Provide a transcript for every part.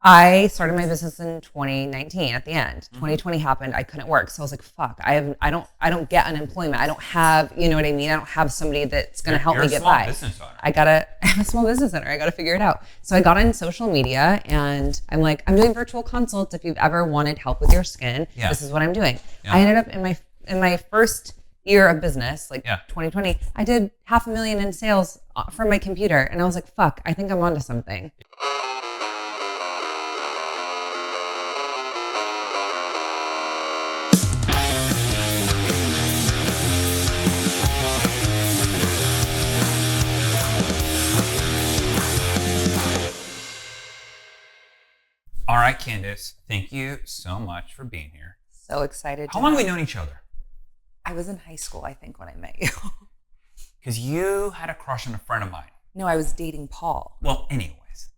I started my business in 2019 at the end. 2020 happened. I couldn't work. So I was like, fuck, I don't get unemployment. I don't have, you know what I mean? I don't have somebody that's going to help me get by. You're a small business owner. I'm a small business owner. I got to figure it out. So I got on social media and I'm like, I'm doing virtual consults. If you've ever wanted help with your skin, this is what I'm doing. Yeah. I ended up in my first year of business, 2020, I did $500,000 in sales from my computer. And I was like, fuck, I think I'm onto something. All right, Candace, thank you so much for being here. So excited. How long have we known each other? I was in high school, I think, when I met you. Because you had a crush on a friend of mine. No, I was dating Paul. Well, anyways,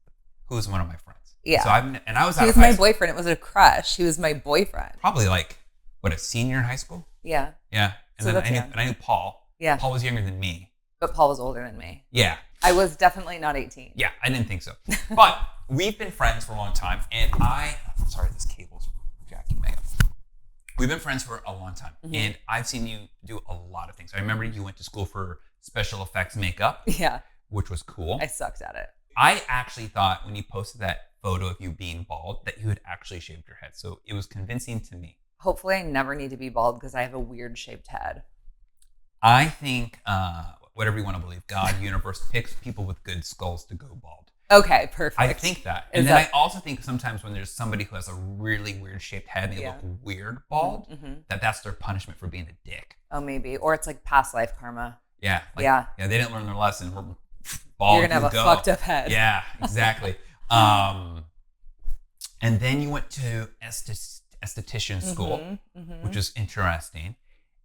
who was one of my friends. Yeah. So I was. He was my boyfriend. It was a crush. He was my boyfriend. Probably a senior in high school? Yeah. Yeah. And so then I knew Paul. Yeah. Paul was younger than me. But Paul was older than me. Yeah. I was definitely not 18. Yeah, I didn't think so. But we've been friends for a long time, and sorry, this cable's jacking me up. We've been friends for a long time, and I've seen you do a lot of things. I remember you went to school for special effects makeup. Yeah. Which was cool. I sucked at it. I actually thought when you posted that photo of you being bald that you had actually shaved your head, so it was convincing to me. Hopefully I never need to be bald because I have a weird shaped head. I think, whatever you want to believe, God, universe picks people with good skulls to go bald. Okay, perfect. I think that. And then I also think sometimes when there's somebody who has a really weird shaped head and they look weird bald, that's their punishment for being a dick. Oh, maybe. Or it's like past life karma. Yeah. Yeah, they didn't learn their lesson. We're bald. You're going to have a fucked up head. Yeah, exactly. And then you went to esthetician school, which is interesting.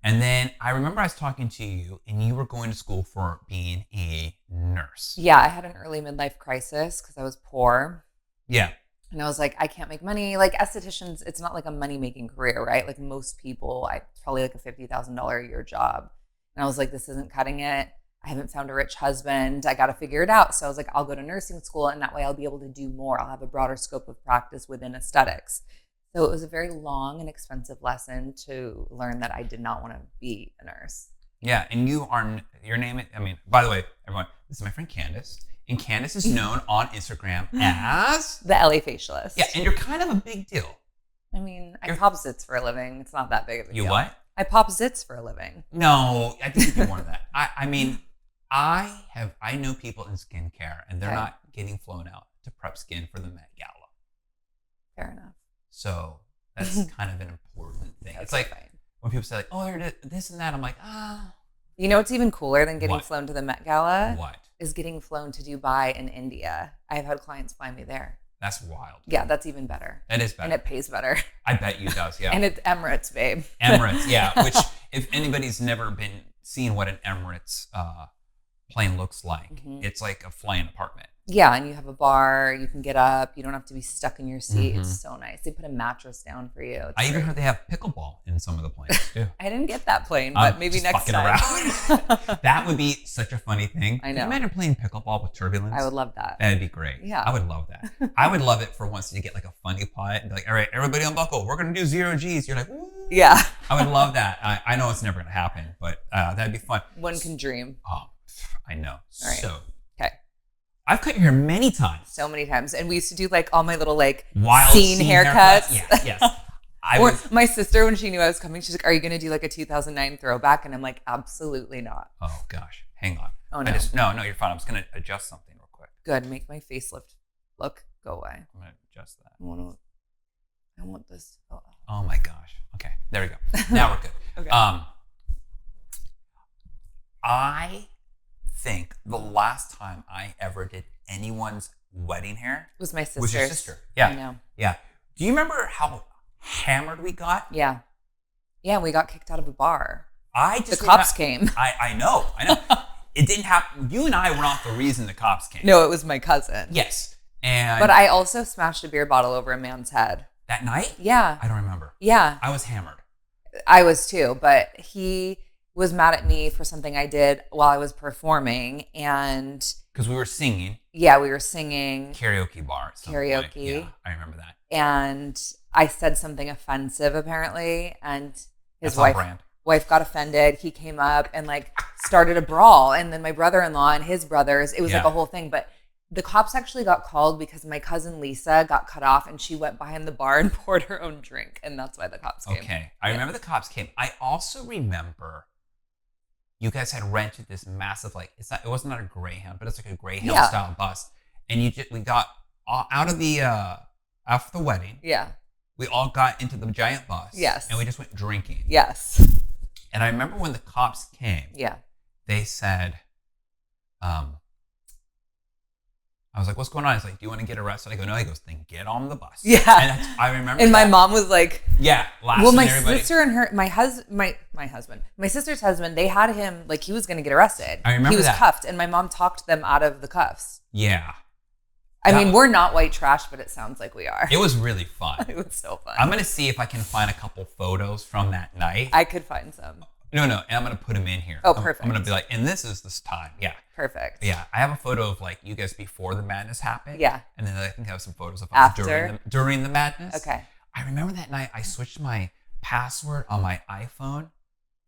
And then I remember I was talking to you and you were going to school for being a nurse. Yeah, I had an early midlife crisis because I was poor. Yeah. And I was like, I can't make money. Like estheticians, it's not like a money-making career, right? Like most people, it's probably like a $50,000 a year job. And I was like, this isn't cutting it. I haven't found a rich husband. I got to figure it out. So I was like, I'll go to nursing school and that way I'll be able to do more. I'll have a broader scope of practice within aesthetics. So it was a very long and expensive lesson to learn that I did not want to be a nurse. Yeah, and your name, by the way, everyone, this is my friend Candace. And Candace is known on Instagram as? The LA Facialist. Yeah, and you're kind of a big deal. I pop zits for a living. It's not that big of a deal. You what? I pop zits for a living. No, I think you do more than that. I know people in skincare and they're not getting flown out to prep skin for the Met Gala. Fair enough. So that's kind of an important thing. It's like when people say oh, they're this and that. I'm like, You know what's even cooler than getting What? flown to the Met Gala? What? Is getting flown to Dubai and India. I've had clients fly me there. That's wild. Yeah, that's even better. It is better. And it pays better. I bet you does, yeah. And it's Emirates, babe. Emirates, yeah. Which, if anybody's never been seeing what an Emirates plane looks like, it's like a flying apartment. Yeah, and you have a bar, you can get up, you don't have to be stuck in your seat. It's so nice. They put a mattress down for you. I even heard they have pickleball in some of the planes too. I didn't get that plane, but maybe next time. Around. That would be such a funny thing. I know. Can you imagine playing pickleball with turbulence? I would love that. That'd be great. Yeah. I would love that. I would love it for once to get like a funny plot and be like, all right, everybody unbuckle. We're going to do 0 Gs. You're like, woo. Yeah. I would love that. I know it's never going to happen, but that'd be fun. One can dream. Oh, I know. All right. So. Okay. I've cut your hair many times. So many times. And we used to do like all my little wild scene haircuts. Yeah, yes. My sister, when she knew I was coming, she's like, are you going to do like a 2009 throwback? And I'm like, absolutely not. Oh gosh. Hang on. Oh no. No, you're fine. I'm just going to adjust something real quick. Good. Make my facelift look go away. I'm going to adjust that. I want this. Oh my gosh. Okay. There we go. Now we're good. Okay. I think the last time I ever did anyone's wedding hair was my sister's. Was your sister. Yeah. I know. Yeah. Do you remember how hammered we got? Yeah. Yeah, we got kicked out of a bar. The cops came. I know. It didn't happen. You and I were not the reason the cops came. No, it was my cousin. Yes. But I also smashed a beer bottle over a man's head. That night? Yeah. I don't remember. Yeah. I was hammered. I was too, but he was mad at me for something I did while I was performing. And because we were singing. Yeah, we were singing. Karaoke bar. Karaoke. Yeah, I remember that. And I said something offensive apparently. And his That's wife got offended. He came up and like started a brawl. And then my brother-in-law and his brothers, it was like a whole thing. But the cops actually got called because my cousin Lisa got cut off and she went behind the bar and poured her own drink. And that's why the cops came. Okay. I remember the cops came. I also remember you guys had rented this massive, like, it wasn't a Greyhound, but it's like a Greyhound style bus. And we got out of after the wedding. Yeah. We all got into the giant bus. Yes. And we just went drinking. Yes. And I remember when the cops came. Yeah. They said, I was like, what's going on? He's like, do you want to get arrested? I go, no. He goes, then get on the bus. Yeah. And I remember And my mom was like, yeah, laughing. Well, my everybody. sister and my sister's husband, they had him like he was going to get arrested. I remember he was that. cuffed and my mom talked them out of the cuffs. Yeah. I mean, we're not white trash, but it sounds like we are. It was really fun. It was so fun. I'm going to see if I can find a couple photos from that night. I could find some. No, and I'm going to put them in here. Oh, perfect. I'm going to be like, and this is this time. Yeah. Perfect. Yeah. I have a photo of like you guys before the madness happened. Yeah. And then I think I have some photos of us After? during the madness. Okay. I remember that night I switched my password on my iPhone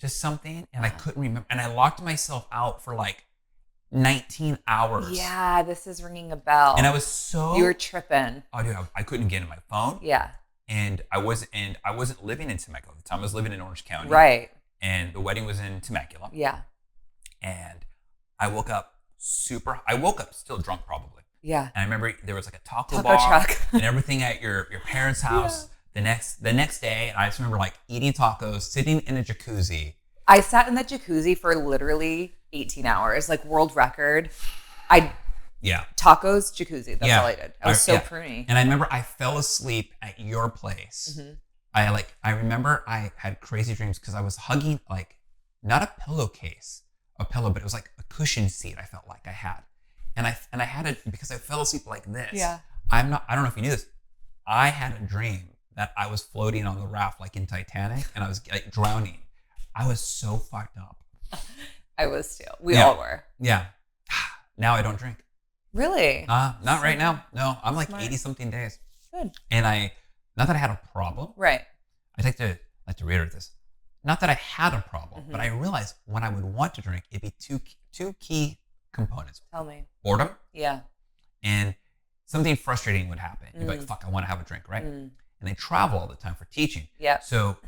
to something and I couldn't remember. And I locked myself out for like 19 hours. Yeah, this is ringing a bell. And I was so... You were tripping. Oh, dude, I couldn't get in my phone. Yeah. And I wasn't living in Temecula at the time. I was living in Orange County. Right. And the wedding was in Temecula. Yeah. And I woke up still drunk probably. Yeah. And I remember there was like a taco Taco bar truck. and everything at your parents' house the next day. And I just remember like eating tacos, sitting in a jacuzzi. I sat in that jacuzzi for literally 18 hours, like world record. Tacos, jacuzzi. That's all I did. I was so pruny. And I remember I fell asleep at your place. Mm-hmm. I remember I had crazy dreams because I was hugging like not a pillowcase, a pillow, but it was like a cushion seat. I felt like I had, and I had it because I fell asleep like this. Yeah. I don't know if you knew this. I had a dream that I was floating on the raft like in Titanic, and I was like drowning. I was so fucked up. I was too. We all were. Yeah. Now I don't drink. Really? Not right now. No, I'm like Smart. 80 something days. Good. And not that I had a problem. Right. I'd like to reiterate this. Not that I had a problem, but I realized when I would want to drink, it'd be two key components. Tell me. Boredom. Yeah. And something frustrating would happen. You'd be like, fuck, I want to have a drink, right? And they travel all the time for teaching. Yeah. So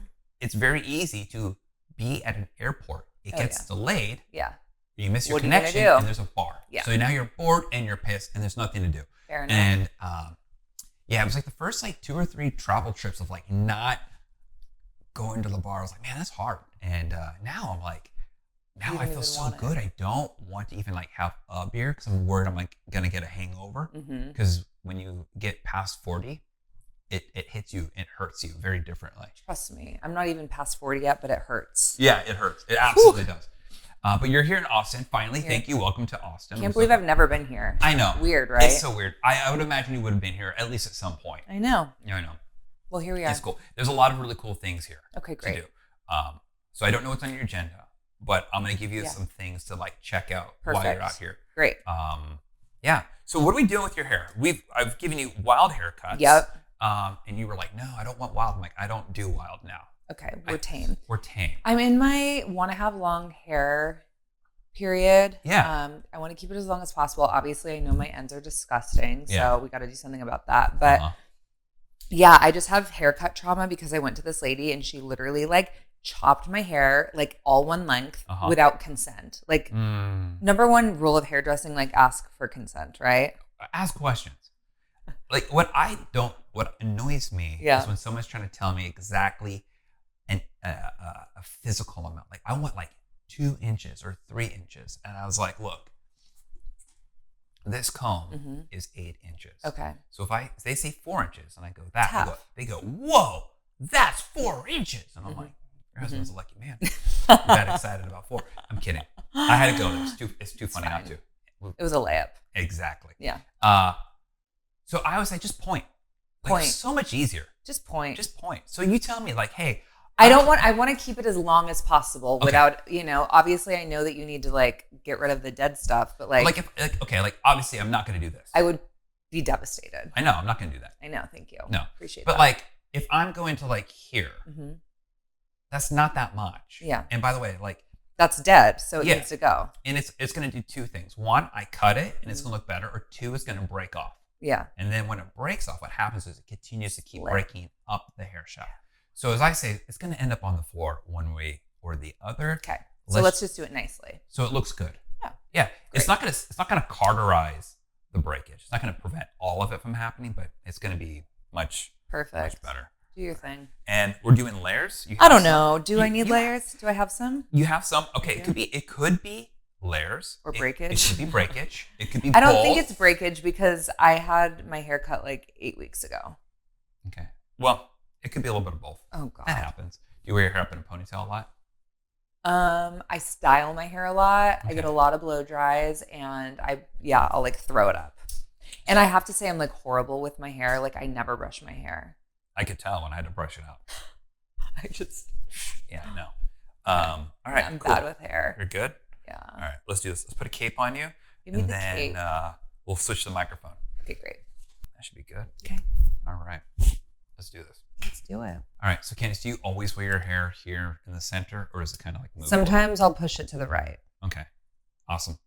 it's very easy to be at an airport. It gets delayed. Yeah. You miss your What are you gonna connection, do? and there's a bar. Yeah. So now you're bored and you're pissed, and there's nothing to do. Fair enough. And it was like the first like 2 or 3 travel trips of like not going to the bar. I was like, man, that's hard. And now I'm like, now I feel so good. I don't want to even like have a beer because I'm worried I'm like gonna get a hangover. Because when you get past 40, it hits you, it hurts you very differently. Trust me, I'm not even past 40 yet, but it hurts. Yeah, it hurts. It absolutely does. But you're here in Austin, finally. Thank you. Welcome to Austin. Can't believe I've never been here. I know. Weird, right? It's so weird. I would imagine you would have been here at least at some point. I know. Yeah, I know. Well, here we are. It's cool. There's a lot of really cool things here. Okay, great. To do. So I don't know what's on your agenda, but I'm going to give you some things to like check out while you're out here. Great. Yeah. So what are we doing with your hair? I've given you wild haircuts. Yep. And you were like, no, I don't want wild. I'm like, I don't do wild now. Okay, we're tame. We're tame. I'm in my want to have long hair period. Yeah. I want to keep it as long as possible. Obviously, I know my ends are disgusting, so we got to do something about that. But yeah, I just have haircut trauma because I went to this lady and she literally like chopped my hair like all one length without consent. Like number one rule of hairdressing, like ask for consent, right? Ask questions. Like what annoys me is when someone's trying to tell me exactly a physical amount. Like I want like 2 inches or 3 inches. And I was like, look, this comb is 8 inches. Okay. So if they say 4 inches and I go that, they go, whoa, that's 4 inches. And I'm like, your husband's a lucky man. You're that excited about 4. I'm kidding. I had to go. It's too funny not to. It was a layup. Exactly. Yeah. So I was like, just point. Like, Point. so much easier. Just point. Just point. So you tell me like, hey, I want to keep it as long as possible Okay. without, obviously I know that you need to like get rid of the dead stuff, but like obviously I'm not going to do this. I would be devastated. I know, I'm not going to do that. I know. Thank you. No. Appreciate but that. But like, if I'm going to like here, that's not that much. Yeah. And by the way, like, that's dead, so it needs to go. And it's going to do two things. One, I cut it and it's going to look better. Or two, it's going to break off. Yeah. And then when it breaks off, what happens is it continues to keep breaking up the hair shaft. So as I say, it's going to end up on the floor one way or the other. Okay. So let's just do it nicely. So it looks good. Yeah. Yeah. Great. It's not going to cauterize the breakage. It's not going to prevent all of it from happening, but it's going to be much better. Do your thing. And we're doing layers. I don't know. Do I need layers? Do I have some? You have some. Okay. Yeah. It could be layers or breakage. It could be breakage. It could be I don't think it's breakage because I had my hair cut like 8 weeks ago. Okay. Well, it could be a little bit of both. Oh God. That happens. Do you wear your hair up in a ponytail a lot? I style my hair a lot. Okay. I get a lot of blow dries and I'll like throw it up. And I have to say I'm like horrible with my hair. Like I never brush my hair. I could tell when I had to brush it out. Yeah, no. All right. Yeah, I'm bad with hair. You're good? Yeah. All right, let's do this. Let's put a cape on you. Give me the cape. And then we'll switch the microphone. Okay, great. That should be good. Okay. All right. Let's do this. Let's do it. All right. So Candace, do you always wear your hair here in the center or is it kind of like moving? Sometimes I'll push it to the right. Okay. Awesome.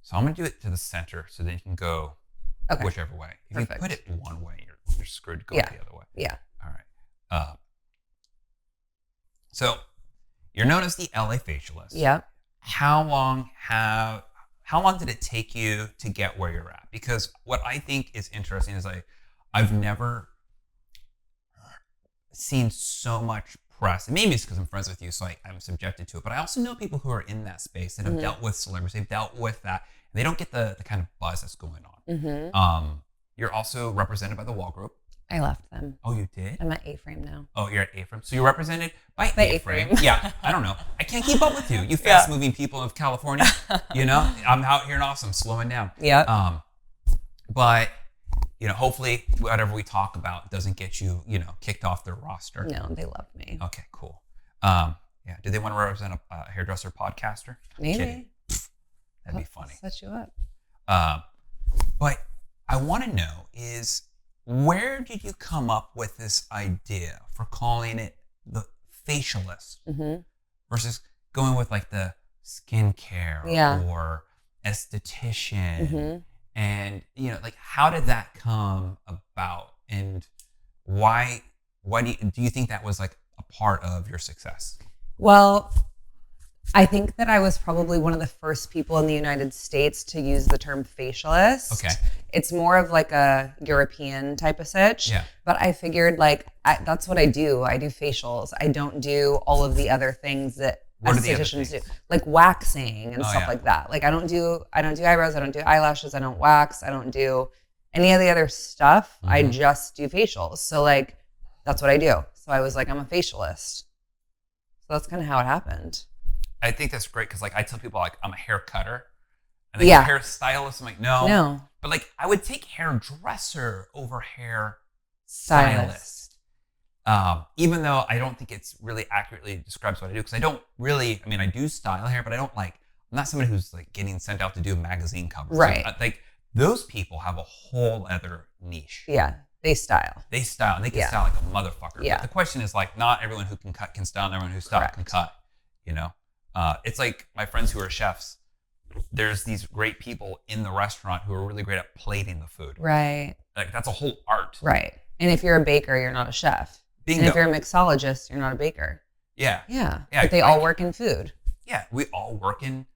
So I'm going to do it to the center so then you can go whichever way. If you put it one way, you're screwed to go the other way. Yeah. All right. So you're known as the LA Facialist. Yeah. How long did it take you to get where you're at? Because what I think is interesting is I've never seen so much press. And maybe it's because I'm friends with you, so I'm subjected to it. But I also know people who are in that space that have dealt with celebrities. They've dealt with that. And they don't get the kind of buzz that's going on. You're also represented by the Wall Group. I left them. Oh, you did? I'm at A-Frame now. Oh, you're at A-Frame. So you're represented by A-Frame. Yeah, I don't know. I can't keep up with you. You fast-moving people of California. I'm out here in Austin, slowing down. Yeah. But hopefully whatever we talk about doesn't get you, kicked off their roster. No, they love me. Okay, cool. Yeah. Do they want to represent a hairdresser podcaster? Maybe. Kidding. That'd be funny. I'll set you up. But I want to know is, where did you come up with this idea for calling it the Facialist versus going with like the skincare or esthetician? And, how did that come about? And why do you think that was like a part of your success? Well, I think that I was probably one of the first people in the United States to use the term facialist. Okay. It's more of like a European type of sitch. Yeah. But I figured that's what I do. I do facials. I don't do all of the other things that estheticians do, like waxing and stuff like that. Like I don't do eyebrows. I don't do eyelashes. I don't wax. I don't do any of the other stuff. I just do facials. So like, that's what I do. So I was like, I'm a facialist. So that's kind of how it happened. I think that's great because I tell people I'm a hair cutter, and they go hairstylist. I'm like, no. But I would take hairdresser over hair stylist. Even though I don't think it's really accurately describes what I do because I don't really. I do style hair, but I'm not somebody who's getting sent out to do a magazine cover. Right. So, those people have a whole other niche. Yeah. They style. And they can style like a motherfucker. Yeah. But the question is not everyone who can cut can style, and everyone who styles can cut. It's like my friends who are chefs. There's these great people in the restaurant who are really great at plating the food. Right. That's a whole art. Right. And if you're a baker, you're not a chef. Bingo. And if you're a mixologist, you're not a baker. Yeah. Yeah. But they all work in food. Yeah. We all work in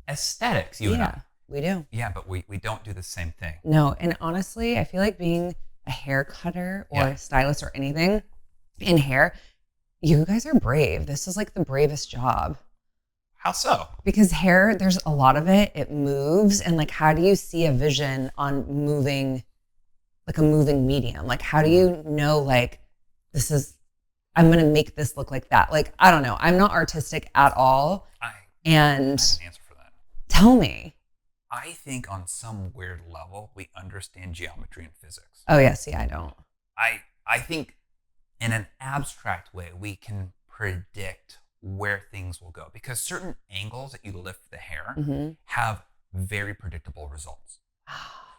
aesthetics, you and I. We do. Yeah, but we don't do the same thing. No. And honestly, I feel like being a hair cutter or a stylist or anything in hair, you guys are brave. This is like the bravest job. How so? Because hair, there's a lot of it. It moves. And how do you see a vision on moving, a moving medium? How do you know, I'm going to make this look like that? I don't know. I'm not artistic at all. I have an answer for that. Tell me. I think on some weird level, we understand geometry and physics. Oh, yeah. See, I don't. I think in an abstract way, we can predict where things will go because certain angles that you lift the hair Mm-hmm. have very predictable results.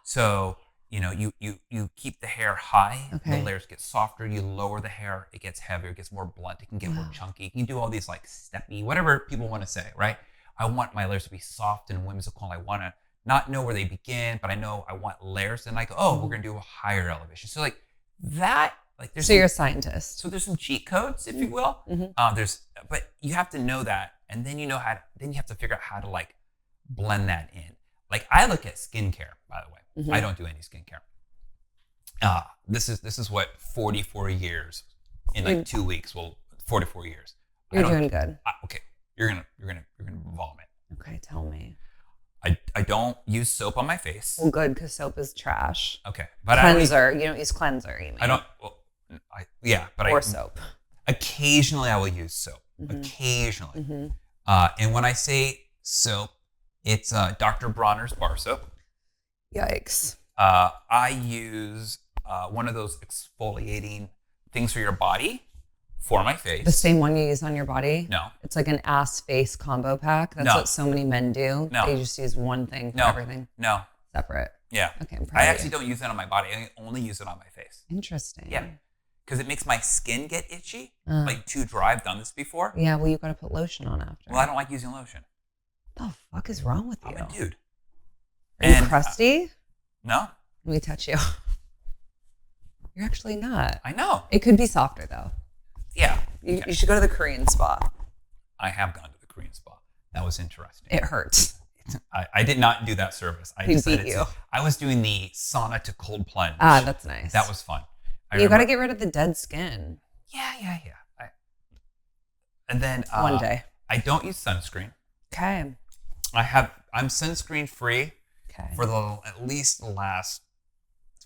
So, you keep the hair high, Okay. the layers get softer, you lower the hair, it gets heavier, it gets more blunt, it can get more chunky. You can do all these like steppy, whatever people want to say, right? I want my layers to be soft and whimsical. I want to not know where they begin, but I know I want layers. And I go, we're going to do a higher elevation. So like that, like there's So you're a scientist. so there's some cheat codes, if you will. But you have to know that, and then you have to figure out how to like blend that in. Like I look at skincare, by the way. I don't do any skincare. This is what 44 years in like 2 weeks. Well, 44 years. You're doing good. Okay, you're gonna vomit. Okay, tell me. I don't use soap on my face. Well, good, because soap is trash. Okay, but cleanser. You don't use cleanser. You mean? I don't. Well, or soap. Occasionally, I will use soap. Occasionally, and when I say soap, it's Dr. Bronner's bar soap. Yikes. I use one of those exfoliating things for your body for my face. The same one you use on your body? No. It's like an ass-face combo pack. That's what so many men do. No. They just use one thing for everything. No. Separate. Yeah. Okay, I'm proud I of actually you. don't use that on my body. I only use it on my face. Interesting. Yeah. Because it makes my skin get itchy, like too dry. I've done this before. Yeah, well, you got to put lotion on after. Well, I don't like using lotion. What the fuck is wrong with you? I'm a dude. Are you crusty? No. Let me touch you. You're actually not. I know. It could be softer, though. Yeah. You should go to the Korean spa. I have gone to the Korean spa. That was interesting. It hurts. I did not do that service. I decided to. I was doing the sauna to cold plunge. Ah, that's nice. That was fun. You got to get rid of the dead skin. Yeah. And then one day. I don't use sunscreen. Okay. I'm sunscreen free Okay. for at least the last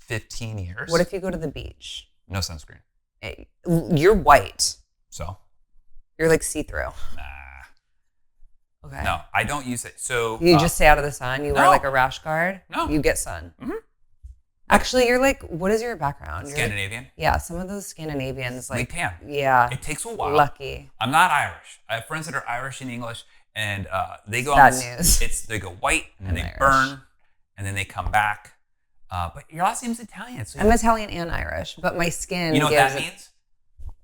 15 years. What if you go to the beach? No sunscreen. You're white. So? You're like see-through. Nah. Okay. No, I don't use it. So you just stay out of the sun? You wear like a rash guard? No. You get sun? Mm-hmm. Actually, you're like, what is your background? Scandinavian. Yeah, some of those Scandinavians like. They tan. Yeah. It takes a while. Lucky. I'm not Irish. I have friends that are Irish and English, and they go Bad on news. They go white, and then they Irish. burn, and then they come back. But your last name's Italian. So I'm Italian and Irish, but my skin. You know what that means?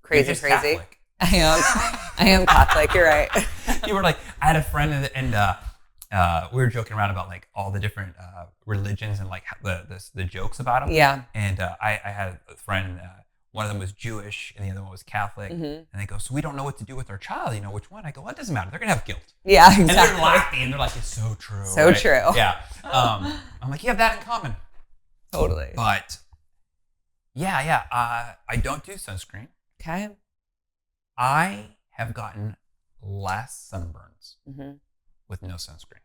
Crazy. Catholic. I am Catholic. You're right. You were like, I had a friend, and we were joking around about like all the different religions and like the jokes about them. Yeah. And I had a friend. One of them was Jewish, and the other one was Catholic. And they go, so we don't know what to do with our child. You know which one? I go, well, it doesn't matter. They're gonna have guilt. Yeah, exactly. And they're laughing, and they're like, it's so true. So right? true. Yeah. I'm like, you have that in common. Totally. But yeah. I don't do sunscreen. Okay. I have gotten less sunburns with no sunscreen.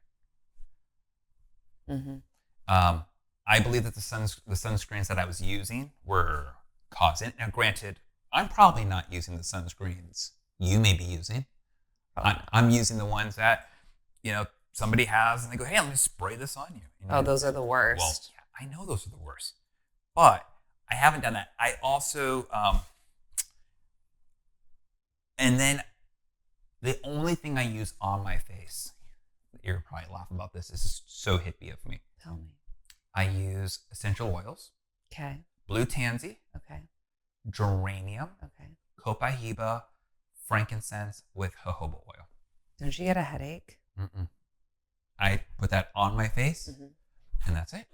I believe that the sunscreens that I was using were causing. Now, granted, I'm probably not using the sunscreens you may be using. I'm using the ones that somebody has, and they go, "Hey, let me spray this on you." Oh, those are the worst. Well, yeah, I know those are the worst, but I haven't done that. I also, and then the only thing I use on my face, you're probably laughing about this. This is so hippie of me. Tell me. I use essential oils. Okay. Blue tansy. Okay. Geranium. Okay. Copahiba. Frankincense with jojoba oil. Don't you get a headache? Mm-mm. I put that on my face, and that's it.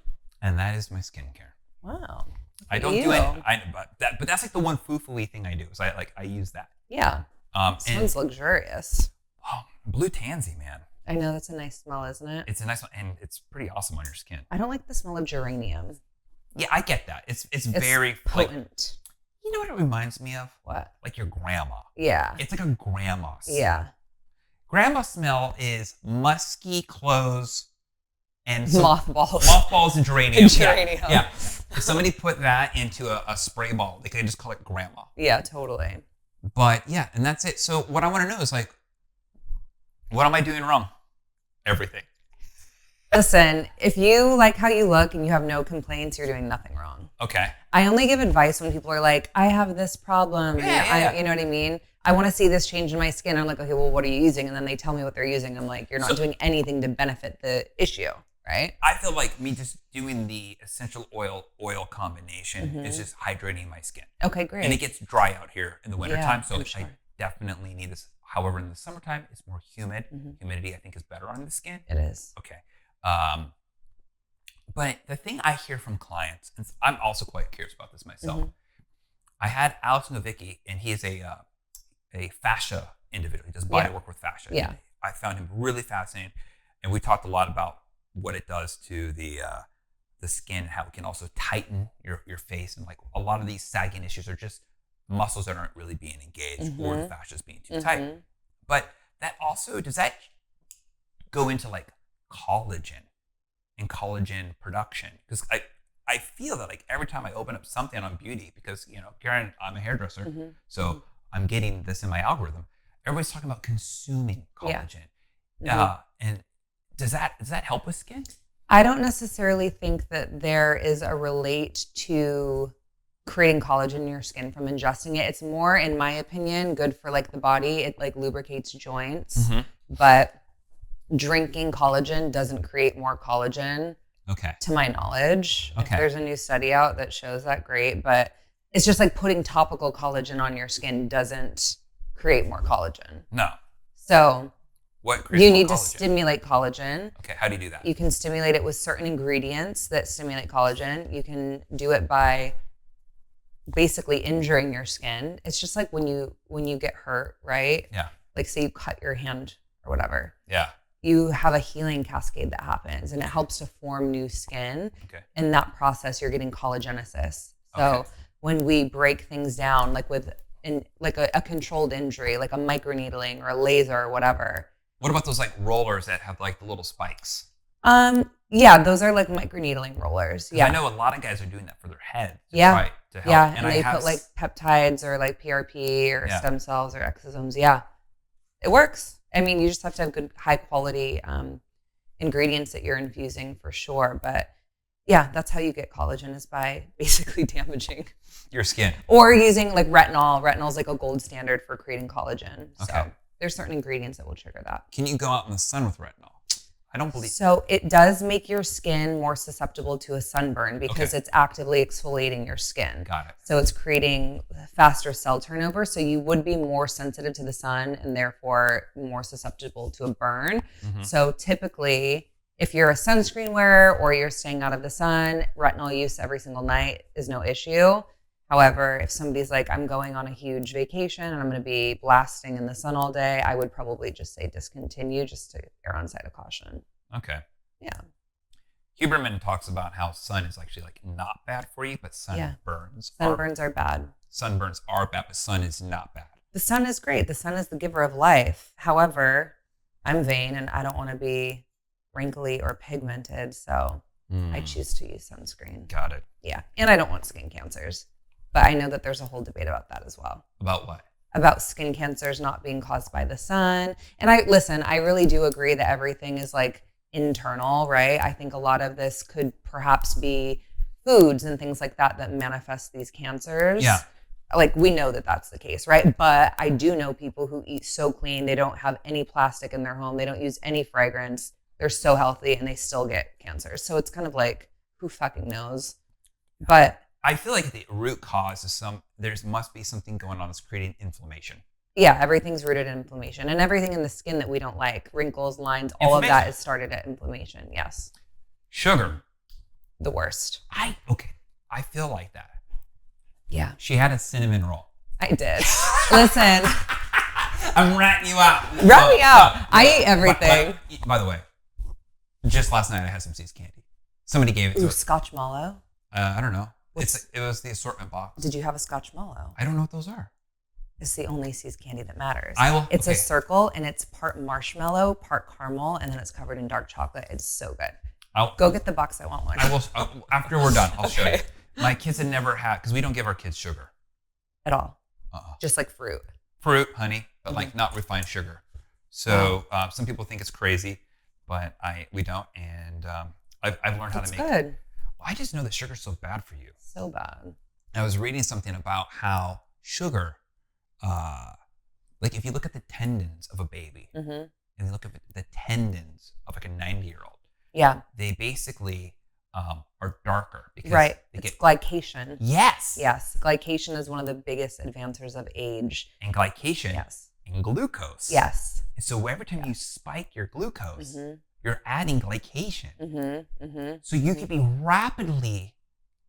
And that is my skincare. Wow. I don't do any. But that's like the one foo-foo-y thing I do. Is I use that. Yeah. Sounds luxurious. Oh, blue tansy, man. I know, that's a nice smell, isn't it? It's a nice one, and it's pretty awesome on your skin. I don't like the smell of geranium. Yeah, I get that. It's very potent. You know what it reminds me of? What? Like your grandma. Yeah. It's like a grandma smell. Yeah. Grandma smell is musky clothes and mothballs and geranium. Geranium. Yeah. If somebody put that into a spray ball, they could just call it grandma. Yeah, totally. But yeah, and that's it. So what I want to know is like, what am I doing wrong? Everything. Listen, if you like how you look and you have no complaints, you're doing nothing wrong. Okay. I only give advice when people are like, I have this problem. Yeah. You know what I mean? I want to see this change in my skin. I'm like, okay, well, what are you using? And then they tell me what they're using. I'm like, you're not doing anything to benefit the issue, right? I feel like me just doing the essential oil combination is just hydrating my skin. Okay, great. And it gets dry out here in the wintertime, so sure. I definitely need this. However, in the summertime, it's more humid. Humidity, I think, is better on the skin. It is. Okay. But the thing I hear from clients, and I'm also quite curious about this myself. I had Alex Novicki, and he is a fascia individual. He does body work with fascia. Yeah. I found him really fascinating, and we talked a lot about what it does to the skin, how it can also tighten your face, and like a lot of these sagging issues are just muscles that aren't really being engaged or the fascia is being too tight. But that also, does that go into like collagen and collagen production? Because I feel that like every time I open up something on beauty, because Karen, I'm a hairdresser, so I'm getting this in my algorithm. Everybody's talking about consuming collagen. And does that help with skin? I don't necessarily think that there is a relate to creating collagen in your skin from ingesting it. It's more, in my opinion, good for like the body. It like lubricates joints, but drinking collagen doesn't create more collagen. Okay. To my knowledge. Okay. If there's a new study out that shows that, great. But it's just like putting topical collagen on your skin doesn't create more collagen. No. So what creates you more need to collagen? stimulate collagen. Okay, how do you do that? You can stimulate it with certain ingredients that stimulate collagen. You can do it by basically injuring your skin. It's just like when you get hurt, right? Yeah. Like say you cut your hand or whatever. Yeah. You have a healing cascade that happens and it helps to form new skin. Okay. In that process, you're getting collagenesis. So when we break things down, like with a controlled injury, like a microneedling or a laser or whatever. What about those like rollers that have like the little spikes? Yeah, those are like microneedling rollers. Yeah. I know a lot of guys are doing that for their head. To Yeah. To help. Yeah. And they put like peptides or like PRP or stem cells or exosomes. Yeah. It works. I mean, you just have to have good, high quality ingredients that you're infusing for sure. But yeah, that's how you get collagen, is by basically damaging your skin. Or using like retinol. Retinol is like a gold standard for creating collagen. Okay. So there's certain ingredients that will trigger that. Can you go out in the sun with retinol? I don't believe. So it does make your skin more susceptible to a sunburn because it's actively exfoliating your skin. Got it. So it's creating faster cell turnover. So you would be more sensitive to the sun and therefore more susceptible to a burn. So typically, if you're a sunscreen wearer or you're staying out of the sun, retinol use every single night is no issue. However, if somebody's like, I'm going on a huge vacation and I'm going to be blasting in the sun all day, I would probably just say discontinue, just to err on side of caution. Okay. Yeah. Huberman talks about how sun is actually like not bad for you, but sunburns are bad. Sunburns are bad, but sun is not bad. The sun is great. The sun is the giver of life. However, I'm vain and I don't want to be wrinkly or pigmented, so I choose to use sunscreen. Got it. Yeah. And I don't want skin cancers. But I know that there's a whole debate about that as well. About what? About skin cancers not being caused by the sun. And I really do agree that everything is like internal, right? I think a lot of this could perhaps be foods and things like that manifest these cancers. Yeah. Like we know that that's the case, right? But I do know people who eat so clean. They don't have any plastic in their home. They don't use any fragrance. They're so healthy and they still get cancers. So it's kind of like, who fucking knows? But I feel like the root cause is there must be something going on that's creating inflammation. Yeah, everything's rooted in inflammation, and everything in the skin that we don't like, wrinkles, lines, all of that is started at inflammation. Yes. Sugar. The worst. I feel like that. Yeah. She had a cinnamon roll. I did. Listen. I'm ratting you out. Rat me out. I eat everything. By the way, just last night I had some Seeds candy. Somebody gave it to us. Scotch mallow? I don't know. It was the assortment box. Did you have a Scotch mallow? I don't know what those are. It's the only Seeds candy that matters. It's a circle, and it's part marshmallow, part caramel, and then it's covered in dark chocolate. It's so good. Go get the box. I want one. I will. After we're done, I'll show you. My kids had never had, because we don't give our kids sugar. At all. Just like fruit. Fruit, honey, but like not refined sugar. So some people think it's crazy, but we don't. And I've learned how to make it. Good. I just know that sugar's so bad for you. So bad. I was reading something about how sugar, like if you look at the tendons of a baby and you look at the tendons of like a 90-year-old, they basically are darker because they it's glycation. Yes. Glycation is one of the biggest advancers of age. And glycation and glucose. Yes. And so every time you spike your glucose, you're adding glycation. So you could be rapidly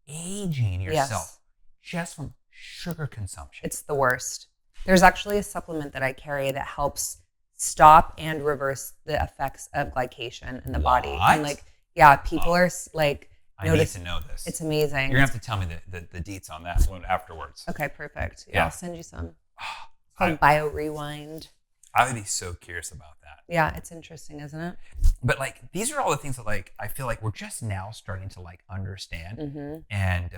aging yourself just from sugar consumption. It's the worst. There's actually a supplement that I carry that helps stop and reverse the effects of glycation in the body. And like, people are like, I need to know this. It's amazing. You're gonna have to tell me the deets on that one afterwards. Okay, perfect. Yeah, I'll send you some. It's called Bio Rewind. I would be so curious about that. Yeah, it's interesting, isn't it? But like, these are all the things that like I feel like we're just now starting to like understand, and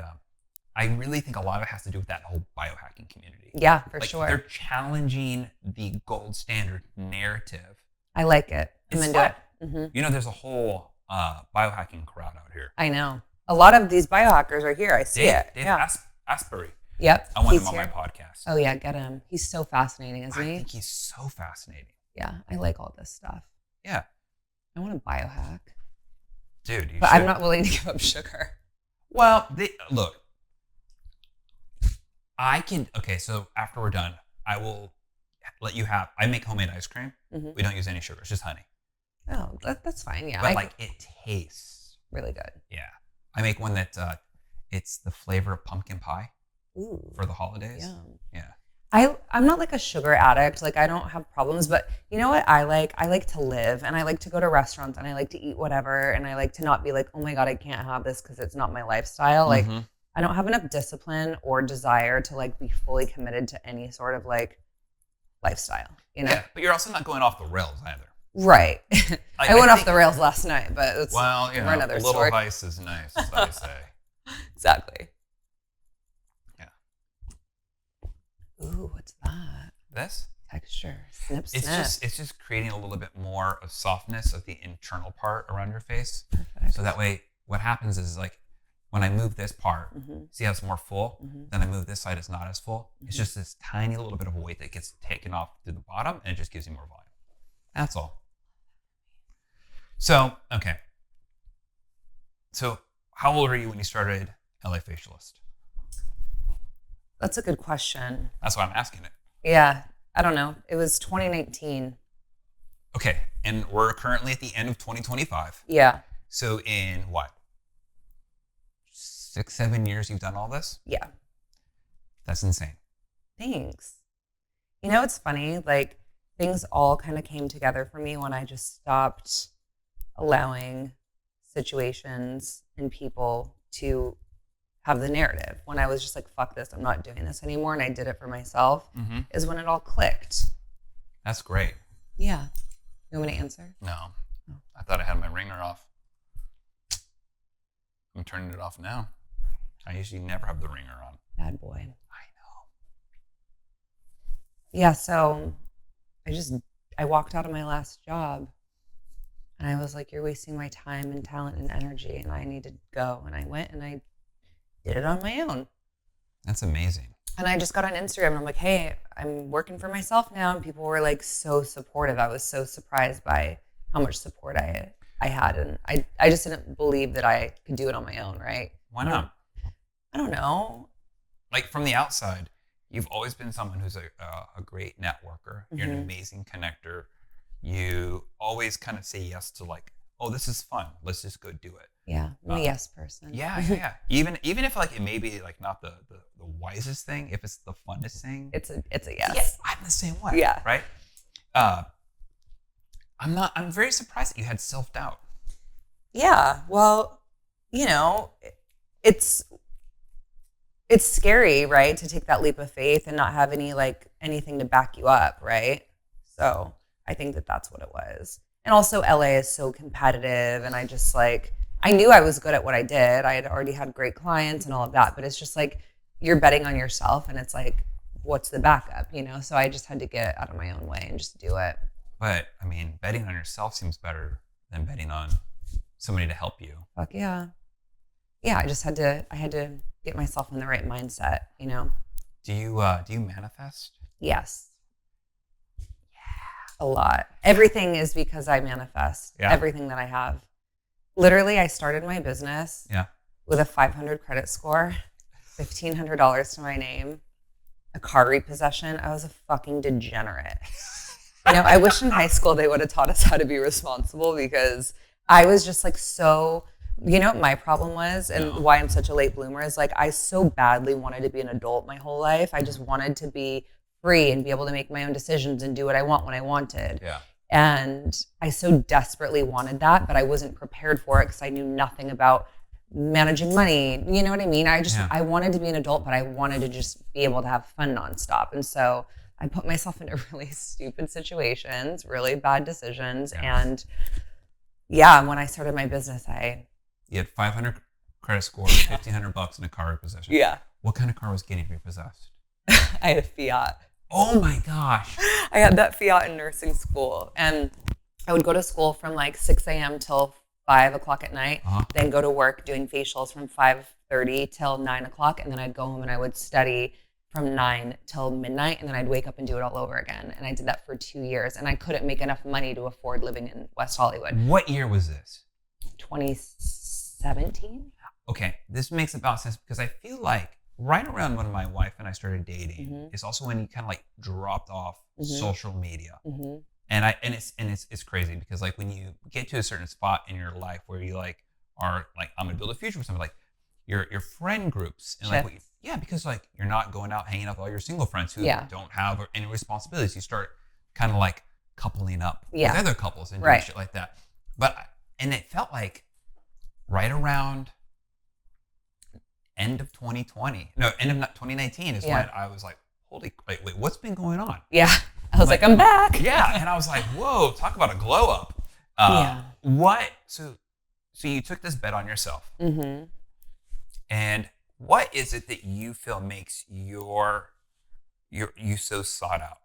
I really think a lot of it has to do with that whole biohacking community. Yeah, for sure. They're challenging the gold standard narrative. I like it. I'm into it. You know, there's a whole biohacking crowd out here. I know. A lot of these biohackers are here. I see it. Dave Asbury. Yep. I want him on my podcast. Oh, yeah. Get him. He's so fascinating, isn't he? I think he's so fascinating. Yeah. I like all this stuff. Yeah. I want to biohack. Dude, but I'm not willing to give up sugar. Well, look. Okay, so after we're done, I will let you I make homemade ice cream. We don't use any sugar. It's just honey. Oh, that's fine. Yeah. But it tastes really good. Yeah. I make one that it's the flavor of pumpkin pie. Ooh, for the holidays. Yeah. I'm not like a sugar addict. Like I don't have problems, but you know what I like? I like to live and I like to go to restaurants and I like to eat whatever. And I like to not be like, oh my God, I can't have this because it's not my lifestyle. Like I don't have enough discipline or desire to like be fully committed to any sort of like lifestyle, you know? Yeah, but you're also not going off the rails either. Right. I went off the rails last night, but it's another a little story. vice is nice, as I say. Exactly. Yeah. Ooh, what's that? This? Texture. Snip, snip. It's just creating a little bit more of softness of the internal part around your face. Perfect. So that way, what happens is like, when I move this part, see how it's more full? Then I move this side, it's not as full. It's just this tiny little bit of weight that gets taken off through the bottom, and it just gives you more volume. That's all. So, okay. So, how old were you when you started LA Facialist? That's a good question. That's why I'm asking it. Yeah, I don't know. It was 2019. Okay, and we're currently at the end of 2025. Yeah. So in what? 6-7 years you've done all this? Yeah. That's insane. Thanks. You know, it's funny, like things all kind of came together for me when I just stopped allowing situations and people to have the narrative. When I was just like, fuck this, I'm not doing this anymore, and I did it for myself, is when it all clicked. That's great. Yeah. You want me to answer? No. I thought I had my ringer off. I'm turning it off now. I usually never have the ringer on. Bad boy. I know. Yeah, so I walked out of my last job and I was like, you're wasting my time and talent and energy and I need to go. And I went and I did it on my own. That's amazing. And I just got on Instagram and I'm like, hey, I'm working for myself now. And people were like so supportive. I was so surprised by how much support I had. And I just didn't believe that I could do it on my own, right? Why not? I don't know. Like from the outside, you've always been someone who's a great networker. You're an amazing connector. You always kind of say yes to like, oh, this is fun. Let's just go do it. Yeah, I'm a yes person. Yeah. Even if like it may be like not the wisest thing, if it's the funnest thing, it's a yes. Yeah, I'm the same way. Yeah. Right. I'm very surprised that you had self-doubt. Yeah. Well, you know, it's scary, right? To take that leap of faith and not have anything to back you up, right? So I think that that's what it was. And also LA is so competitive and I just I knew I was good at what I did. I had already had great clients and all of that, but it's just like, you're betting on yourself and it's like, what's the backup, you know? So I just had to get out of my own way and just do it. But I mean, betting on yourself seems better than betting on somebody to help you. Fuck yeah. yeah, I had to get myself in the right mindset, you know? Do you manifest? Yes. A lot. Everything is because I manifest everything that I have. Literally, I started my business with a 500 credit score, $1,500 to my name, a car repossession. I was a fucking degenerate. You know, I wish in high school they would have taught us how to be responsible, because I was just like so, you know what my problem was and why I'm such a late bloomer is like I so badly wanted to be an adult my whole life. I just wanted to be free and be able to make my own decisions and do what I want when I wanted. Yeah. And I so desperately wanted that, but I wasn't prepared for it because I knew nothing about managing money. You know what I mean? I wanted to be an adult, but I wanted to just be able to have fun nonstop. And so I put myself into really stupid situations, really bad decisions. And when I started my business, You had 500 credit score, $1,500 in a car repossession. Yeah. What kind of car was getting repossessed? I had a Fiat. Oh my gosh. I had that Fiat in nursing school. And I would go to school from like 6 a.m. till 5 o'clock at night, then go to work doing facials from 5:30 till 9 o'clock. And then I'd go home and I would study from 9 till midnight. And then I'd wake up and do it all over again. And I did that for 2 years. And I couldn't make enough money to afford living in West Hollywood. What year was this? 2017. Okay, this makes about sense because I feel like right around when my wife and I started dating is also when you kind of like dropped off social media. And it's crazy because like when you get to a certain spot in your life where you like are like, I'm gonna build a future with something, like your friend groups and like because like you're not going out hanging out with all your single friends who don't have any responsibilities. You start kind of like coupling up with other couples and doing shit like that. And it felt like right around end of 2019 is when I was like, holy, wait, what's been going on? Yeah. I was like, I'm back. Yeah. And I was like, whoa, talk about a glow up. So you took this bet on yourself. And what is it that you feel makes you so sought out?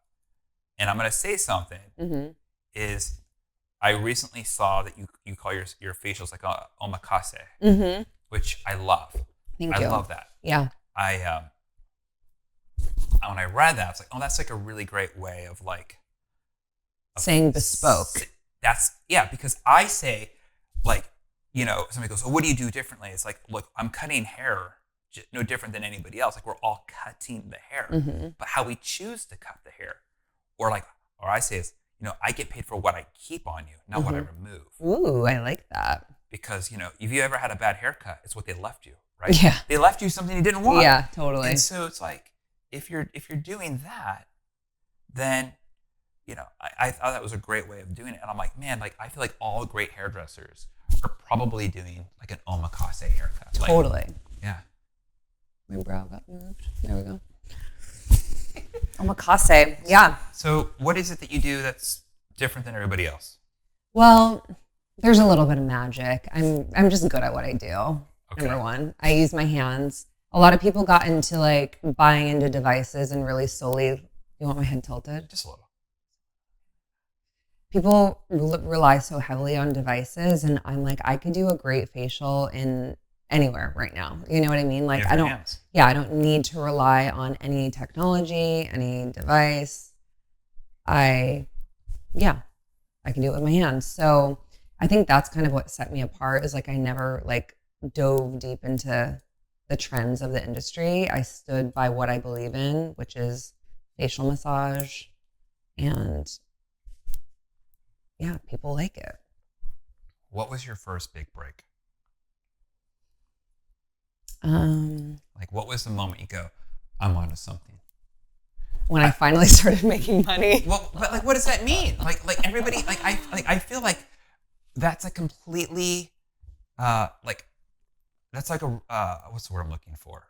And I'm going to say something is I recently saw that you call your facials like a omakase, which I love. Thank you. I love that. Yeah. When I read that, I was like, oh, that's like a really great way of like saying bespoke. Because I say like, you know, somebody goes, oh, what do you do differently? It's like, look, I'm cutting hair no different than anybody else. Like we're all cutting the hair, but how we choose to cut the hair, or I say is, you know, I get paid for what I keep on you, not what I remove. Ooh, I like that. Because, you know, if you ever had a bad haircut, it's what they left you, right? Yeah. They left you something you didn't want. Yeah, totally. And so it's like, if you're doing that, then, you know, I thought that was a great way of doing it. And I'm like, man, like, I feel like all great hairdressers are probably doing like an omakase haircut. Totally. Like, yeah. My brow got moved. There we go. Omakase, yeah. So what is it that you do that's different than everybody else? Well, there's a little bit of magic. I'm just good at what I do. Okay. Number one, I use my hands. A lot of people got into like buying into devices and really solely. You want my head tilted? Just a little. People rely so heavily on devices, and I'm like, I could do a great facial in anywhere right now. You know what I mean? Like I don't need to rely on any technology, any device. I can do it with my hands. So I think that's kind of what set me apart is like I never like dove deep into the trends of the industry. I stood by what I believe in, which is facial massage, and people like it. What was your first big break? Like, what was the moment you go, I'm onto something? When I finally started making money. Well, but like, what does that mean? Like everybody, I feel like that's a completely, that's like a, what's the word I'm looking for?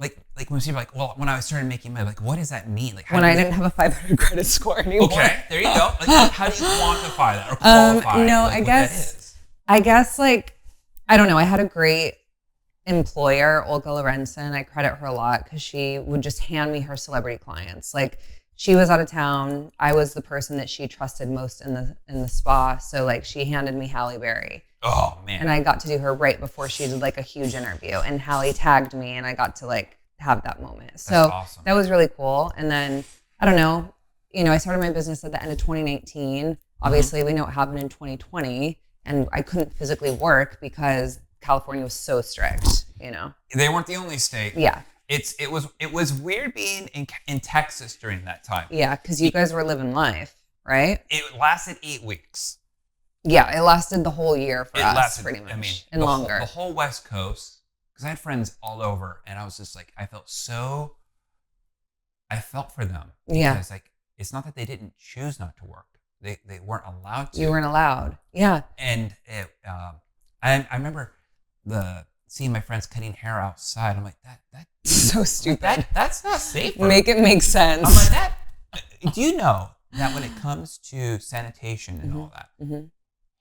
Like when people are like, well, when I started making money, like, what does that mean? Like, when I didn't have a 500 credit score anymore. Okay, there you go. Like, how do you quantify that or qualify? I guess like, I don't know. I had a great employer, Olga Lorenzen. I credit her a lot because she would just hand me her celebrity clients. Like she was out of town. I was the person that she trusted most in the spa. So like she handed me Halle Berry. Oh, man. And I got to do her right before she did like a huge interview. And Halle tagged me and I got to like have that moment. So That's awesome. that was really cool. And then, I don't know, I started my business at the end of 2019. Obviously, we know what happened in 2020. And I couldn't physically work because California was so strict, They weren't the only state. Yeah. It was weird being in Texas during that time. Yeah, because you guys were living life, right? It lasted 8 weeks. Yeah, it lasted the whole year for us, pretty much, I mean, and longer. The whole West Coast, because I had friends all over, and I was just like, I felt for them. Yeah. Because like, it's not that they didn't choose not to work. They weren't allowed to. You weren't allowed. Yeah. And I remember seeing my friends cutting hair outside. I'm like, that's so stupid. That's not safe. Make it make sense. I'm like, that. Do you know that when it comes to sanitation and all that,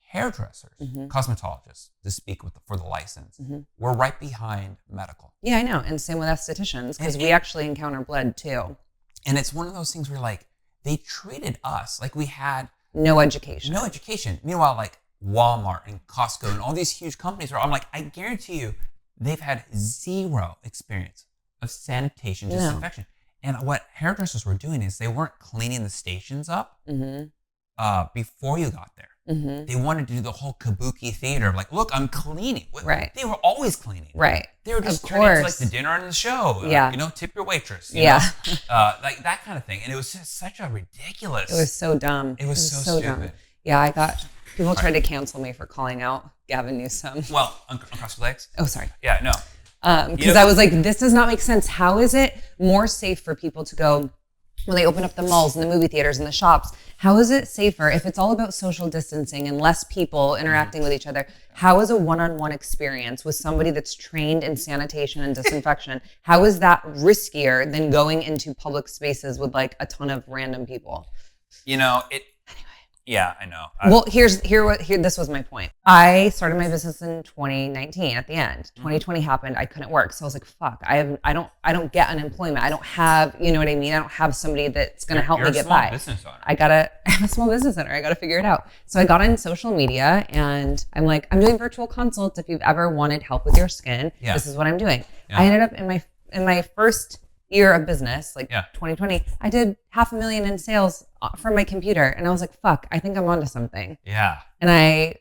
hairdressers, cosmetologists, to speak for the license, we're right behind medical. Yeah, I know. And same with estheticians, because we actually encounter blood too. And it's one of those things where like they treated us like we had no education. Meanwhile, like Walmart and Costco and all these huge companies, I'm like, I guarantee you, they've had zero experience of sanitation, disinfection. And what hairdressers were doing is they weren't cleaning the stations up before you got there. They wanted to do the whole kabuki theater of like, look, I'm cleaning. Right. They were always cleaning. Right. They were just turning into like the dinner and the show. Yeah. Tip your waitress. You know? Like that kind of thing. And it was just such a ridiculous. It was so dumb. It was so stupid. Dumb. Yeah, people tried to cancel me for calling out Gavin Newsom. Well, uncross your legs? Oh, sorry. Yeah, no. Because I was like, this does not make sense. How is it more safe for people to go when they open up the malls and the movie theaters and the shops? How is it safer if it's all about social distancing and less people interacting with each other? How is a one-on-one experience with somebody that's trained in sanitation and disinfection, how is that riskier than going into public spaces with like a ton of random people? Yeah, I know. Well, this was my point. I started my business in 2019 at the end. 2020 happened. I couldn't work. So I was like, fuck, I don't get unemployment. I don't have, you know what I mean? I don't have somebody that's going to help me get by. You're a small business owner. I'm a small business owner. I got to figure it out. So I got on social media and I'm like, I'm doing virtual consults. If you've ever wanted help with your skin, this is what I'm doing. Yeah. I ended up in my first year of business, 2020, I did $500,000 in sales from my computer. And I was like, fuck, I think I'm onto something. Yeah. And I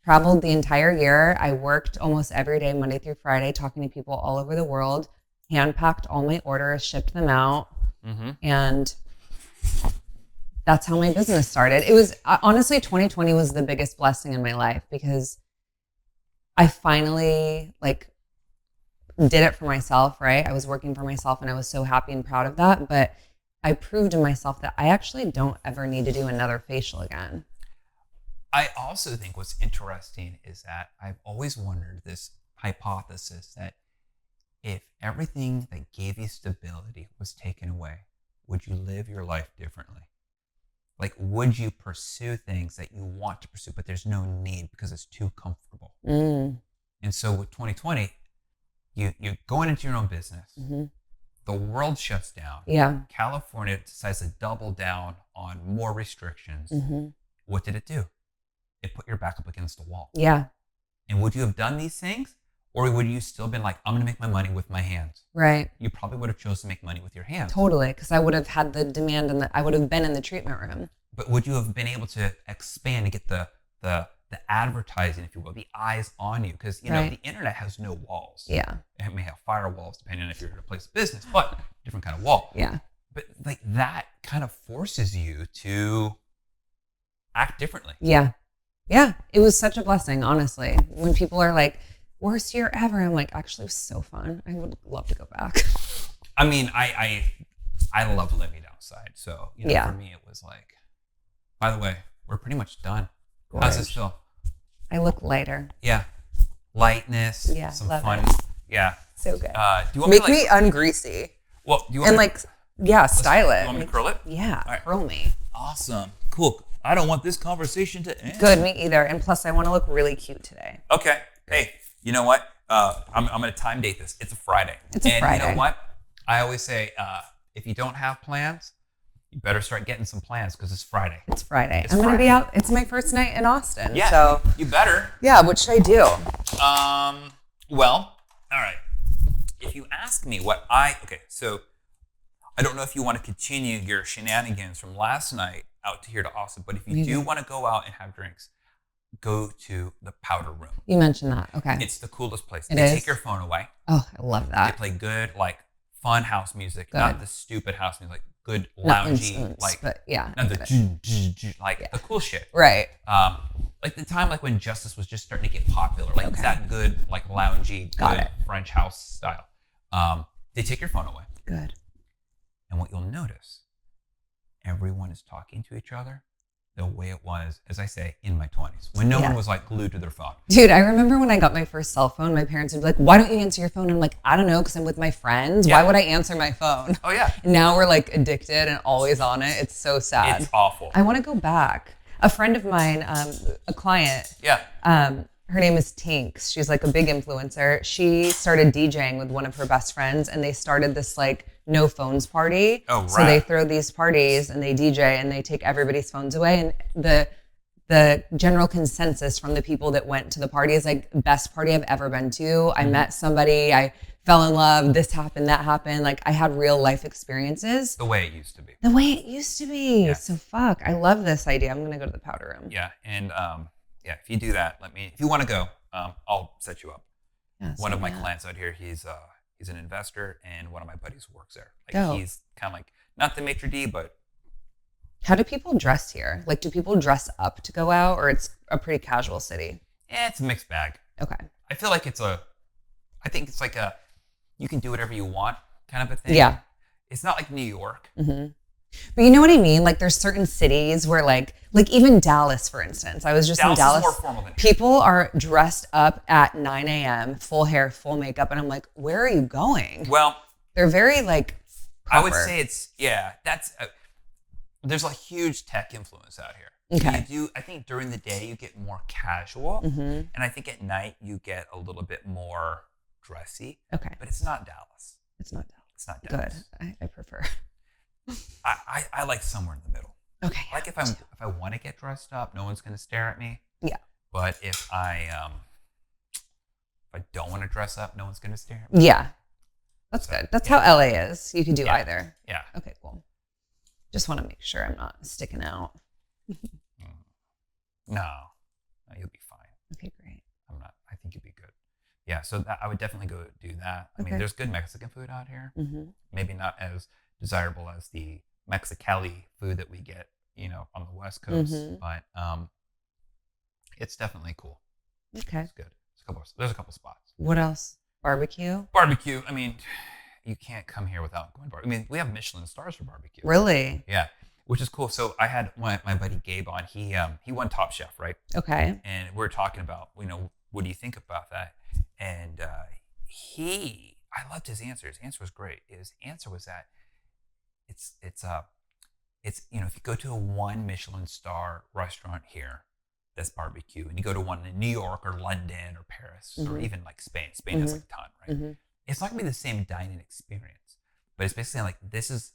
traveled the entire year. I worked almost every day, Monday through Friday, talking to people all over the world, hand-packed all my orders, shipped them out. And that's how my business started. It was, honestly, 2020 was the biggest blessing in my life because I finally, did it for myself, right? I was working for myself and I was so happy and proud of that. But I proved to myself that I actually don't ever need to do another facial again. I also think what's interesting is that I've always wondered this hypothesis that if everything that gave you stability was taken away, would you live your life differently? Like, would you pursue things that you want to pursue, but there's no need because it's too comfortable? And so with 2020, you're going into your own business. The world shuts down. Yeah. California decides to double down on more restrictions. What did it do? It put your back up against the wall. Yeah. And would you have done these things? Or would you still been like, I'm going to make my money with my hands? Right. You probably would have chosen to make money with your hands. Totally. Because I would have had the demand and I would have been in the treatment room. But would you have been able to expand and get the advertising, if you will, the eyes on you? Because, the internet has no walls. Yeah. It may have firewalls, depending on if you're in a place of business, but different kind of wall. Yeah. But that kind of forces you to act differently. Yeah. Yeah. It was such a blessing, honestly. When people are like, worst year ever, I'm like, actually, it was so fun. I would love to go back. I mean, I love living outside. So, for me, it was like, by the way, we're pretty much done. Gorge. How's this feel? I look lighter. Yeah. Lightness. Yeah. Some love fun. It. Yeah. So good. Do you want Make me ungreasy. Well, do you want style it. You want me to curl it? Yeah. All right. Curl me. Awesome. Cool. I don't want this conversation to end. Good. Me either. And plus, I want to look really cute today. Okay. Hey, you know what? I'm going to time date this. It's a Friday. It's a Friday. You know what? I always say, if you don't have plans, You better start getting some plans because it's Friday. It's Friday. I'm going to be out. It's my first night in Austin. Yeah, so you better. Yeah, what should I do? Well, all right. If you ask me so I don't know if you want to continue your shenanigans from last night out to here to Austin, but if you do want to go out and have drinks, go to the Powder Room. You mentioned that. Okay. It's the coolest place. They take your phone away. Oh, I love that. They play good, like fun house music, not the stupid house music, like good loungy, but yeah, not the the cool shit. Right. Like the time like when Justice was just starting to get popular, like that good, like loungy, good French house style. They take your phone away. Good. And what you'll notice, everyone is talking to each other the way it was, as I say, in my 20s, when no one was like glued to their phone. Dude, I remember when I got my first cell phone, my parents would be like, why don't you answer your phone? And I'm like, I don't know, because I'm with my friends. Yeah. Why would I answer my phone? Oh, yeah. And now we're like addicted and always on it. It's so sad. It's awful. I want to go back. A friend of mine, a client, her name is Tinks. She's like a big influencer. She started DJing with one of her best friends, and they started this like no phones party. Oh, right. So they throw these parties and they DJ and they take everybody's phones away. And the general consensus from the people that went to the party is like best party I've ever been to. I met somebody, I fell in love, this happened, that happened. Like I had real life experiences. The way it used to be. The way it used to be. Yeah. So fuck, I love this idea. I'm gonna go to the Powder Room. Yeah, and if you do that, if you want to go, I'll set you up. Yeah, one of my clients out here, he's an investor, and one of my buddies works there. He's kind of like not the maitre d', but. How do people dress here? Like, do people dress up to go out, or it's a pretty casual city? Yeah, it's a mixed bag. Okay. I feel like I think it's like you can do whatever you want kind of a thing. Yeah. It's not like New York. Mm-hmm. But you know what I mean? Like there's certain cities where like even Dallas, for instance. I was just in Dallas. Is more formal than people are dressed up at 9 a.m., full hair, full makeup. And I'm like, where are you going? Well. They're very like proper. I would say there's a huge tech influence out here. Okay. I think during the day you get more casual. Mm-hmm. And I think at night you get a little bit more dressy. Okay. But it's not Dallas. It's not Dallas. It's not Dallas. Good. I prefer. I like somewhere in the middle. Okay. Like if I want to get dressed up, no one's gonna stare at me. Yeah. But if I don't want to dress up, no one's gonna stare at me. Yeah. That's good. That's how LA is. You can do either. Yeah. Okay, cool. Just want to make sure I'm not sticking out. No, you'll be fine. Okay, great. I'm not. I think you'll be good. Yeah, so I would definitely go do that. I mean, there's good Mexican food out here. Mm-hmm. Maybe not as desirable as the Mexicali food that we get, on the West Coast, but it's definitely cool. Okay, it's good. There's a couple spots. What else? Barbecue. I mean, you can't come here without going barbecue. I mean, we have Michelin stars for barbecue. Really? Yeah, which is cool. So I had my buddy Gabe on. He won Top Chef, right? Okay. And we were talking about, what do you think about that? And I loved his answer. His answer was great. His answer was that it's if you go to a 1 Michelin star restaurant here that's barbecue, and you go to one in New York or London or Paris or even like Spain has like a ton, right? Mm-hmm. It's not gonna be the same dining experience, but it's basically like this is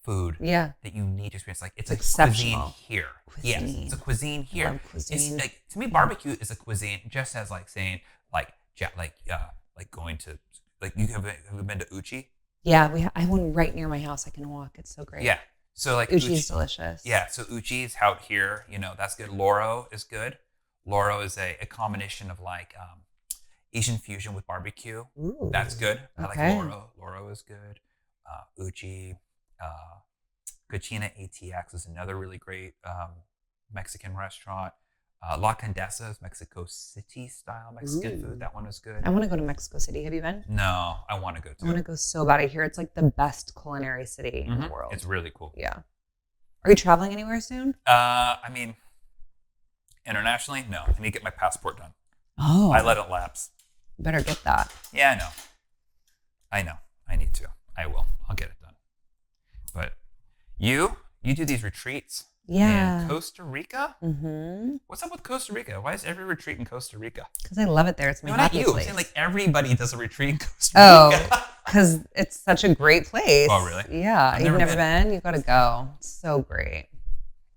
food that you need to experience. Like it's exceptional. Cuisine here. Yes, it's a cuisine here. I love cuisine. It's like, to me, barbecue is a cuisine, just as like saying like going to you have you been to Uchi? Yeah, I have one right near my house. I can walk. It's so great. Yeah. So like Uchi is delicious. Yeah. So Uchi is out here. That's good. Loro is good. Loro is a combination of like Asian fusion with barbecue. Ooh, that's good. I like okay. Loro. Loro is good. Uchi, Cochina ATX is another really great Mexican restaurant. La Condesa is Mexico City style Mexican food. That one is good. I want to go to Mexico City. Have you been? No, I want to go too. I want to go so bad. I hear it's like the best culinary city in the world. It's really cool. Yeah. Are you traveling anywhere soon? I mean, internationally, no. I need to get my passport done. Oh. I let it lapse. You better get that. Yeah, I know. I need to. I will. I'll get it done. But you do these retreats. Yeah. In Costa Rica? Mm-hmm. What's up with Costa Rica? Why is every retreat in Costa Rica? Because I love it there. It's my happy place. I'm saying like everybody does a retreat in Costa Rica. Oh, Because it's such a great place. Oh, really? Yeah. I've You've never never been? You've got to go. It's so great.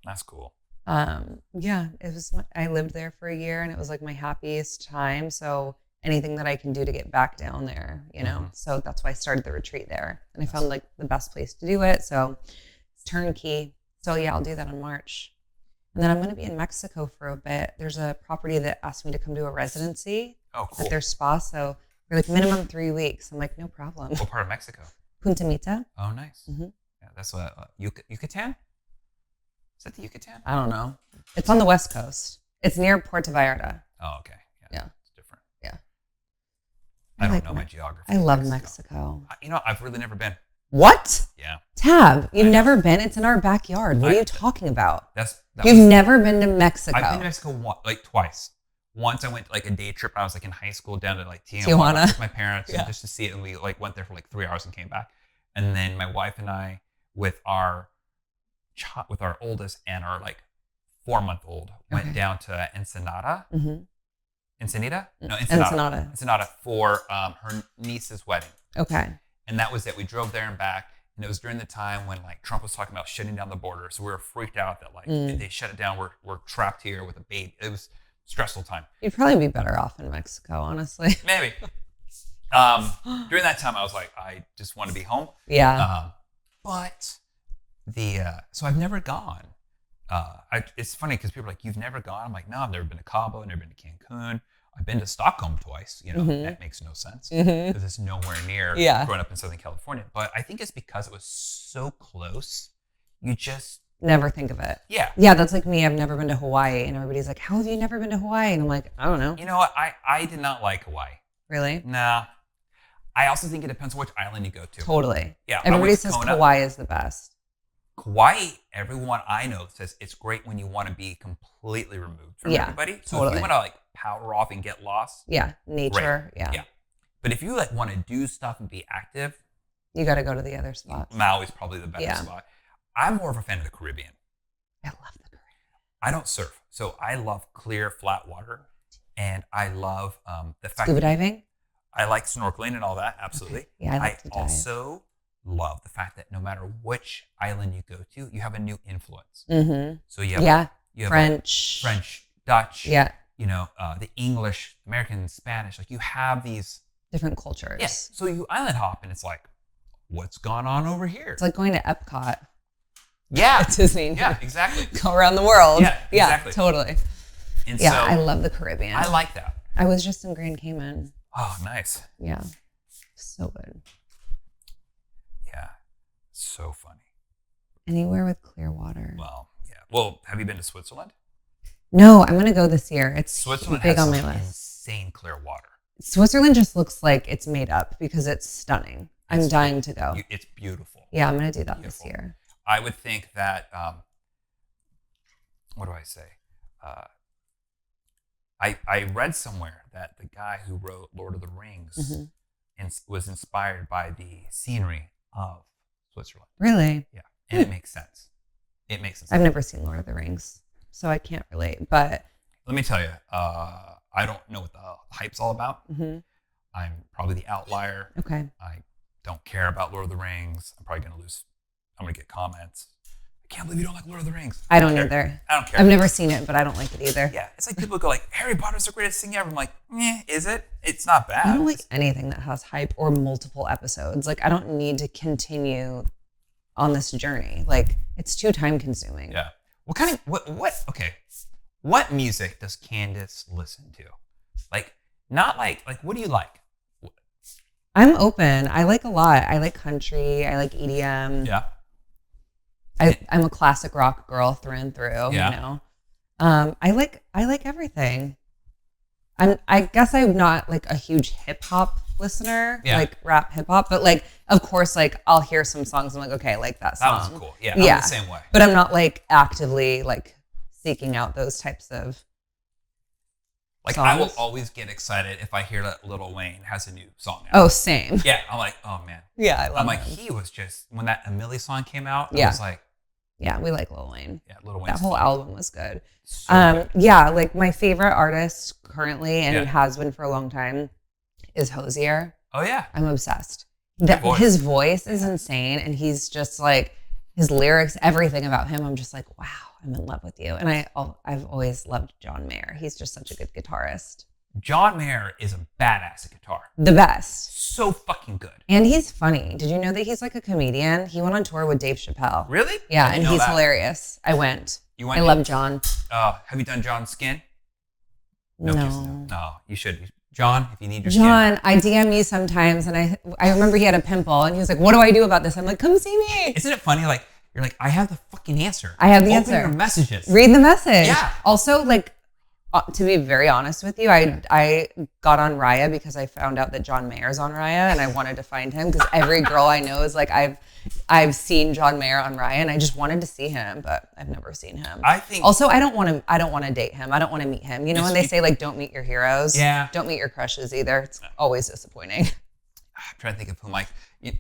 That's cool. Yeah, it was. I lived there for a year, and it was like my happiest time. So anything that I can do to get back down there, you know. So that's why I started the retreat there, and I found like the best place to do it. So it's turnkey. So yeah, I'll do that in March, and then I'm going to be in Mexico for a bit. There's a property that asked me to come do a residency at their spa. So we're like minimum 3 weeks. I'm like, no problem. What part of Mexico? Punta Mita. Oh, nice. Yeah, that's what Yucatan. Is that the Yucatan? I don't know. It's on the West Coast. It's near Puerto Vallarta. Oh, okay. Yeah. It's different. Yeah. I don't know my geography. I love Mexico. You know, I've really never been. What? Yeah. Tab, you've never been? It's in our backyard. What are you talking about? You've never been to Mexico. I've been to Mexico twice. Once I went like a day trip. I was like in high school down to like Tijuana with my parents and just to see it. And we like went there for like 3 hours and came back. And then my wife and I with our oldest and our like 4-month-old went down to Ensenada. Ensenada? No, Ensenada. Ensenada for her niece's wedding. Okay. And that was it. We drove there and back. And it was during the time when like Trump was talking about shutting down the border. So we were freaked out that like if they shut it down, we're trapped here with a baby. It was stressful time. You'd probably be better off in Mexico, honestly. Maybe. During that time, I was like, I just want to be home. Yeah. But so I've never gone. It's funny because people are like, you've never gone? I'm like, no, I've never been to Cabo, never been to Cancun. I've been to Stockholm twice. You know, that makes no sense because it's nowhere near growing up in Southern California. But I think it's because it was so close. You just never think of it. Yeah. Yeah, that's like me. I've never been to Hawaii. And everybody's like, how have you never been to Hawaii? And I'm like, I don't know. You know what? I did not like Hawaii. Really? Nah. I also think it depends on which island you go to. Totally. Yeah. Everybody says Kauai is the best. Kauai, everyone I know says it's great when you want to be completely removed from everybody. So if you want to like power off and get lost. Yeah. Nature. Great. Yeah. But if you like want to do stuff and be active. You got to go to the other spots. Maui's probably the better spot. I'm more of a fan of the Caribbean. I love the Caribbean. I don't surf. So I love clear, flat water. And I love the fact Scuba diving? I like snorkeling and all that. Absolutely. Okay. Yeah, I like to dive. Also love the fact that no matter which island you go to, you have a new influence. So you have, French, Dutch, you know, the English, American, Spanish. Like you have these different cultures. Yes. So you island hop and it's like, what's gone on over here? It's like going to Epcot. Yeah. At Disney. Yeah, exactly. Go around the world. Yeah, exactly. Yeah, totally. And yeah, so, I love the Caribbean. I like that. I was just in Grand Cayman. Oh, nice. Yeah. So good. Yeah. So funny. Anywhere with clear water. Well, yeah. Well, have you been to Switzerland? No, I'm going to go this year. It's Switzerland big has on my list. Insane clear water. Switzerland just looks like it's made up because it's stunning. I'm dying to go. It's beautiful. Yeah, I'm going to do that this year. I would think that, what do I say? I read somewhere that the guy who wrote Lord of the Rings was inspired by the scenery of Switzerland. Really? Yeah. And it makes sense. It makes sense. I've never seen Lord of the Rings, so I can't relate. But let me tell you, I don't know what the hype's all about. I'm probably the outlier. Okay. I don't care about Lord of the Rings. I'm probably going to get comments. I can't believe you don't like Lord of the Rings. I don't either. I don't care. I've never seen it, but I don't like it either. Yeah. It's like people go like, Harry Potter's the greatest thing ever. I'm like, is it? It's not bad. I don't like anything that has hype or multiple episodes. Like, I don't need to continue on this journey. Like, it's too time consuming. Yeah. What music does Candace listen to? Like, not like what do you like? I'm open. I like a lot. I like country. I like EDM. Yeah. I'm a classic rock girl through and through. Yeah. You know, I like everything. I guess I'm not like a huge hip hop listener, like rap hip hop, but like of course, like I'll hear some songs. I'm like, okay, I like that song. That was cool. Yeah, I'm the same way. But I'm not like actively like seeking out those types of. Like songs. I will always get excited if I hear that Lil Wayne has a new song out. Oh, same. Yeah, I'm like, oh man. Yeah, I love I'm like, him. he was just when that Amelie song came out. I was like, yeah, we like Lil Wayne. Yeah, Lil Wayne. That whole album was good. So good. Yeah, like my favorite artist currently, and has been for a long time, is Hosier. Oh yeah, I'm obsessed. His voice is insane, and he's just like his lyrics, everything about him. I'm just like, wow, I'm in love with you. And I've always loved John Mayer. He's just such a good guitarist. John Mayer is a badass at guitar. The best. So fucking good. And he's funny. Did you know that he's like a comedian? He went on tour with Dave Chappelle. Really? Yeah, and he's hilarious. I went. You went? I love John. Have you done John's skin? No. No, you should. John, if you need your John, skin. I DM you sometimes, and I remember he had a pimple, and he was like, "What do I do about this?" I'm like, "Come see me." Isn't it funny? Like, you're like, I have the fucking answer. I have the Open answer. your messages. Read the message. Yeah. Also, like, to be very honest with you, I got on Raya because I found out that John Mayer's on Raya, and I wanted to find him because every girl I know is like, I've seen John Mayer on Raya, and I just wanted to see him, but I've never seen him. I think also I don't want to date him. I don't want to meet him. You know when they say like, don't meet your heroes. Yeah. Don't meet your crushes either. It's always disappointing. I'm trying to think of who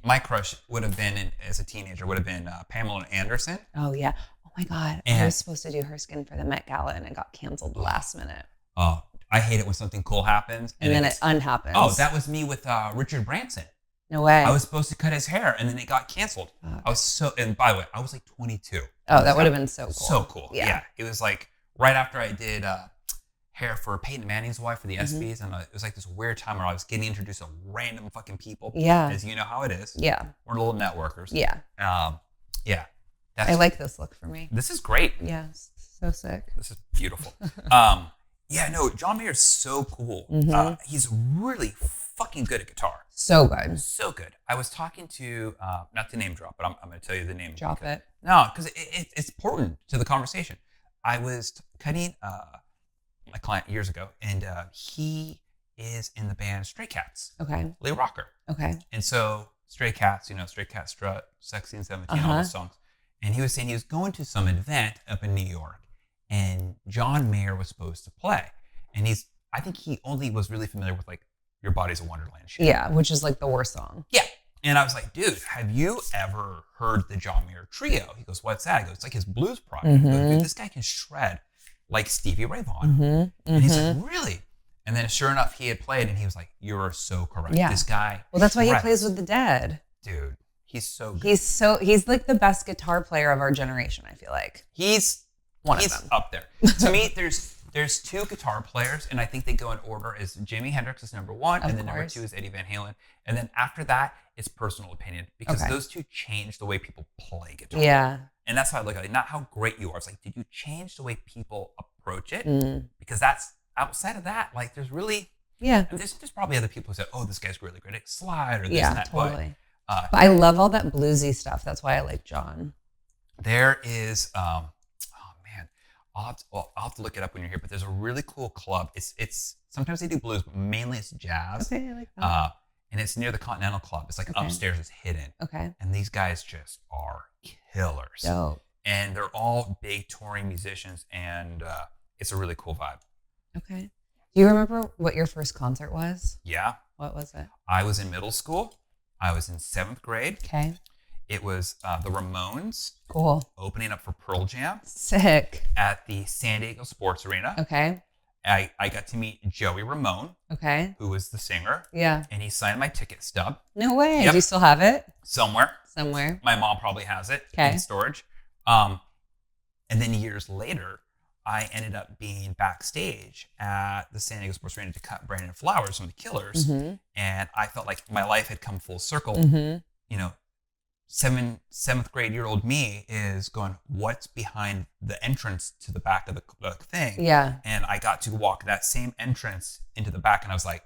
my crush would have been as a teenager would have been Pamela Anderson. Oh yeah. Oh my God. I was supposed to do her skin for the Met Gala, and it got canceled last minute. Oh, I hate it when something cool happens and then it unhappens. Oh, that was me with Richard Branson. No way. I was supposed to cut his hair, and then it got canceled. And by the way, I was like 22. Oh, that would have been so cool. So cool. Yeah. It was like right after I did hair for Peyton Manning's wife for the ESPYs, and it was like this weird time where I was getting introduced to random fucking people. Yeah. As you know how it is. Yeah. We're little networkers. Yeah. Yeah. I like this look for me. This is great. Yeah. So sick. This is beautiful. Yeah, no, John Mayer's so cool. He's really fucking good at guitar. So good. So good. I was talking to, not to name drop, but I'm going to tell you the name. Drop it. No, because it's important to the conversation. I was cutting my client years ago, and he is in the band Stray Cats. Okay. Lead rocker. Okay. And so Stray Cats, Stray Cat Strut, Sexy and 17, all those songs. And he was saying he was going to some event up in New York, and John Mayer was supposed to play. And I think he only was really familiar with like Your Body's a Wonderland shit. Yeah, which is like the worst song. Yeah. And I was like, dude, have you ever heard the John Mayer Trio? He goes, what's that? I go, it's like his blues project. I go, dude, this guy can shred like Stevie Ray Vaughan. And he's like, really? And then sure enough, he had played, and he was like, you're so correct. Yeah. This guy Well, that's why he shreds. plays with the Dead. Dude, he's so good. He's like the best guitar player of our generation, I feel like. He's one of them. Up there. To me, there's two guitar players, and I think they go in order as Jimi Hendrix is number one, and then number two is Eddie Van Halen. And then after that, it's personal opinion, because those two change the way people play guitar. Yeah. And that's how I look at it. Not how great you are. It's like, did you change the way people approach it? Because that's outside of that, like there's really, and there's probably other people who say, oh, this guy's really great at slide or this and that. Totally. But I love all that bluesy stuff. That's why I like John. There is, oh man, I'll have to look it up when you're here, but there's a really cool club. It's sometimes they do blues, but mainly it's jazz. Okay, I like that. And it's near the Continental Club. It's like upstairs, it's hidden. Okay. And these guys just are killers. Dope. And they're all big touring musicians, and it's a really cool vibe. Okay. Do you remember what your first concert was? Yeah. What was it? I was in middle school. I was in 7th grade. Okay. It was the Ramones. Cool. Opening up for Pearl Jam. Sick. At the San Diego Sports Arena. Okay. I got to meet Joey Ramone. Okay. Who was the singer. Yeah. And he signed my ticket stub. No way. Yep. Do you still have it? Somewhere. My mom probably has it in storage. And then years later, I ended up being backstage at the San Diego Sports Arena to cut Brandon Flowers from the Killers. And I felt like my life had come full circle. You know, 7th grade year old me is going, what's behind the entrance to the back of the thing? Yeah. And I got to walk that same entrance into the back, and I was like,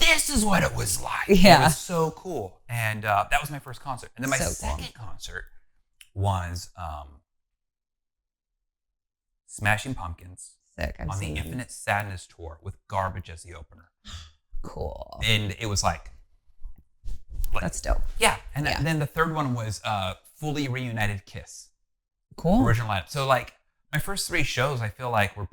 this is what it was like. Yeah. It was so cool. And that was my first concert. And then my second concert was Smashing Pumpkins. Sick. On the Infinite Sadness tour with Garbage as the opener. Cool. And it was like that's dope. Yeah. And then the third one was Fully Reunited Kiss. Cool. Original lineup. So like my first 3 shows, I feel like were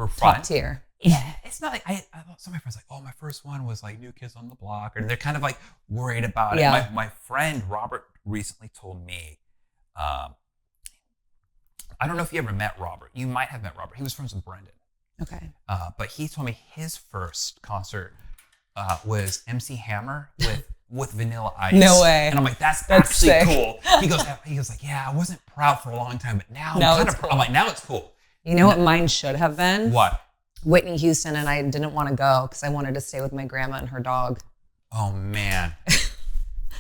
fun. Top tier. Yeah. It's not like I thought some of my friends like, oh, my first one was like New Kids on the Block, or they're kind of like worried about it. My friend Robert recently told me, I don't know if you ever met Robert. You might have met Robert. He was friends with Brendan. Okay. But he told me his first concert was MC Hammer with with vanilla ice. No way. And I'm like, that's actually sick. cool. He goes like, yeah, I wasn't proud for a long time, but now I'm kind of cool. I'm like, now it's cool. You know what mine should have been? What? Whitney Houston, and I didn't want to go because I wanted to stay with my grandma and her dog. Oh, man.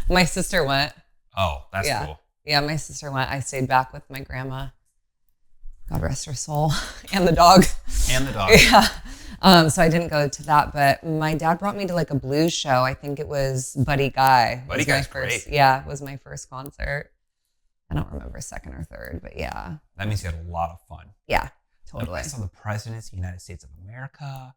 My sister went. Oh, that's cool. Yeah, my sister went. I stayed back with my grandma. God rest her soul. And the dog. And the dog. Yeah. So I didn't go to that, but my dad brought me to like a blues show. I think it was Buddy Guy. Buddy Guy's great. Yeah, it was my first concert. I don't remember second or third, but yeah. That means you had a lot of fun. Yeah, totally. I saw the presidents of the United States of America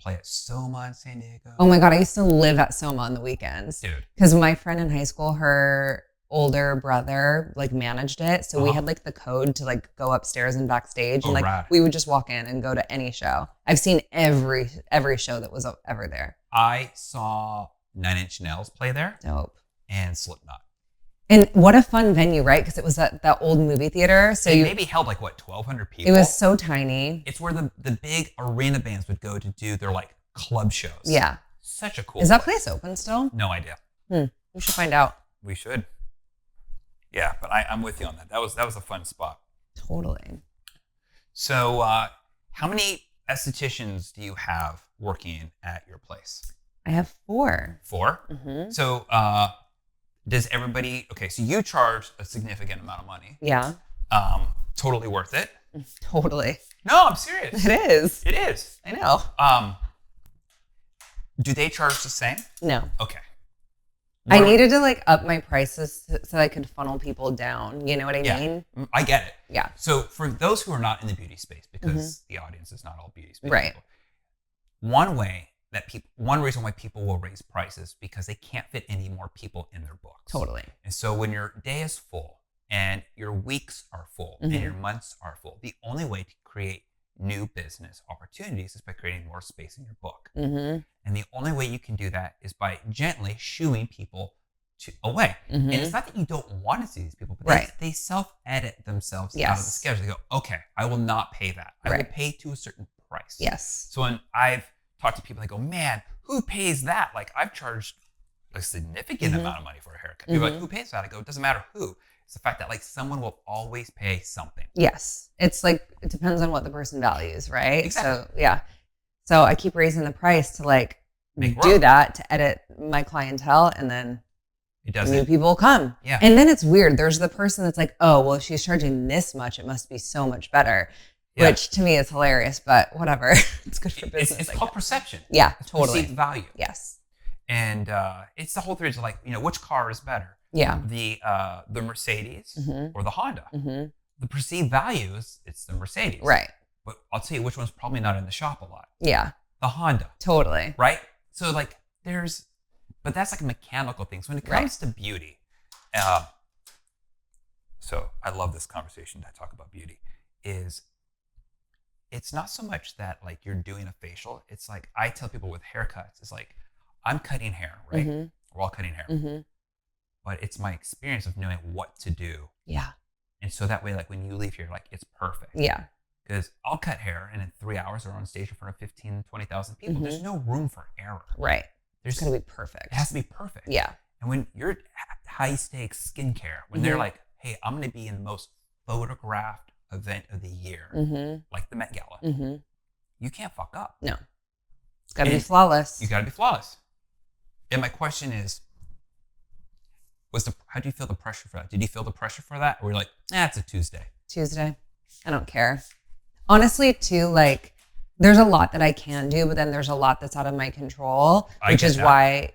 play at Soma in San Diego. Oh my God, I used to live at Soma on the weekends. Dude. Because my friend in high school, her older brother like managed it. So we had like the code to like go upstairs and backstage. And like we would just walk in and go to any show. I've seen every show that was ever there. I saw 9 Inch Nails play there. Dope. And Slipknot. And what a fun venue, right? Because it was that old movie theater. So it maybe held like, what, 1,200 people? It was so tiny. It's where the big arena bands would go to do their like club shows. Yeah. Such a cool Is that place open still? No idea. We should find out. We should. Yeah, but I'm with you on that. That was a fun spot. Totally. So how many estheticians do you have working at your place? I have 4. 4? Mm-hmm. So does everybody, okay, so you charge a significant amount of money. Yeah. Totally worth it? Totally. No, I'm serious. It is. It is. I know. Do they charge the same? No. Okay. I needed to like up my prices so I could funnel people down. You know what I mean? I get it. Yeah. So for those who are not in the beauty space, because the audience is not all beauty space right. people, one reason why people will raise prices because they can't fit any more people in their books. Totally. And so when your day is full and your weeks are full and your months are full, the only way to create new business opportunities is by creating more space in your book. And the only way you can do that is by gently shooing people away. And it's not that you don't want to see these people, but they self-edit themselves out of the schedule. They go, okay, I will not pay that. I will pay to a certain price. Yes. So when I've talked to people, they go, man, who pays that? Like I've charged a significant amount of money for a haircut. People are like, who pays that? I go, it doesn't matter who. It's the fact that like someone will always pay something. Yes. It's like, it depends on what the person values, right? Exactly. So yeah. So I keep raising the price to like do that, to edit my clientele, and then new people come. Yeah. And then it's weird. There's the person that's like, oh, well, if she's charging this much, it must be so much better. Yeah. Which to me is hilarious, but whatever. It's good for business. It's called perception. Yeah, it's totally. Perceived value. Yes. And it's the whole theory is like, which car is better? Yeah. The Mercedes or the Honda. The perceived value it's the Mercedes. Right. But I'll tell you which one's probably not in the shop a lot. Yeah. The Honda. Totally. Right? So like but that's like a mechanical thing. So when it comes to beauty, so I love this conversation that I talk about beauty, it's not so much that like you're doing a facial. It's like I tell people with haircuts, it's like I'm cutting hair, right? We're all cutting hair. But it's my experience of knowing what to do. Yeah. And so that way, like when you leave here, like it's perfect. Yeah. Because I'll cut hair and in 3 hours we're on stage in front of 15, 20,000 people. There's no room for error. Right. It's got to be perfect. It has to be perfect. Yeah. And when you're high stakes skincare, when they're like, hey, I'm going to be in the most photographed event of the year, like the Met Gala, you can't fuck up. No. It's got to be flawless. You got to be flawless. And my question is, how do you feel the pressure for that? Did you feel the pressure for that? Or were you like, it's a Tuesday? Tuesday. I don't care. Honestly, too, like, there's a lot that I can do, but then there's a lot that's out of my control, which is why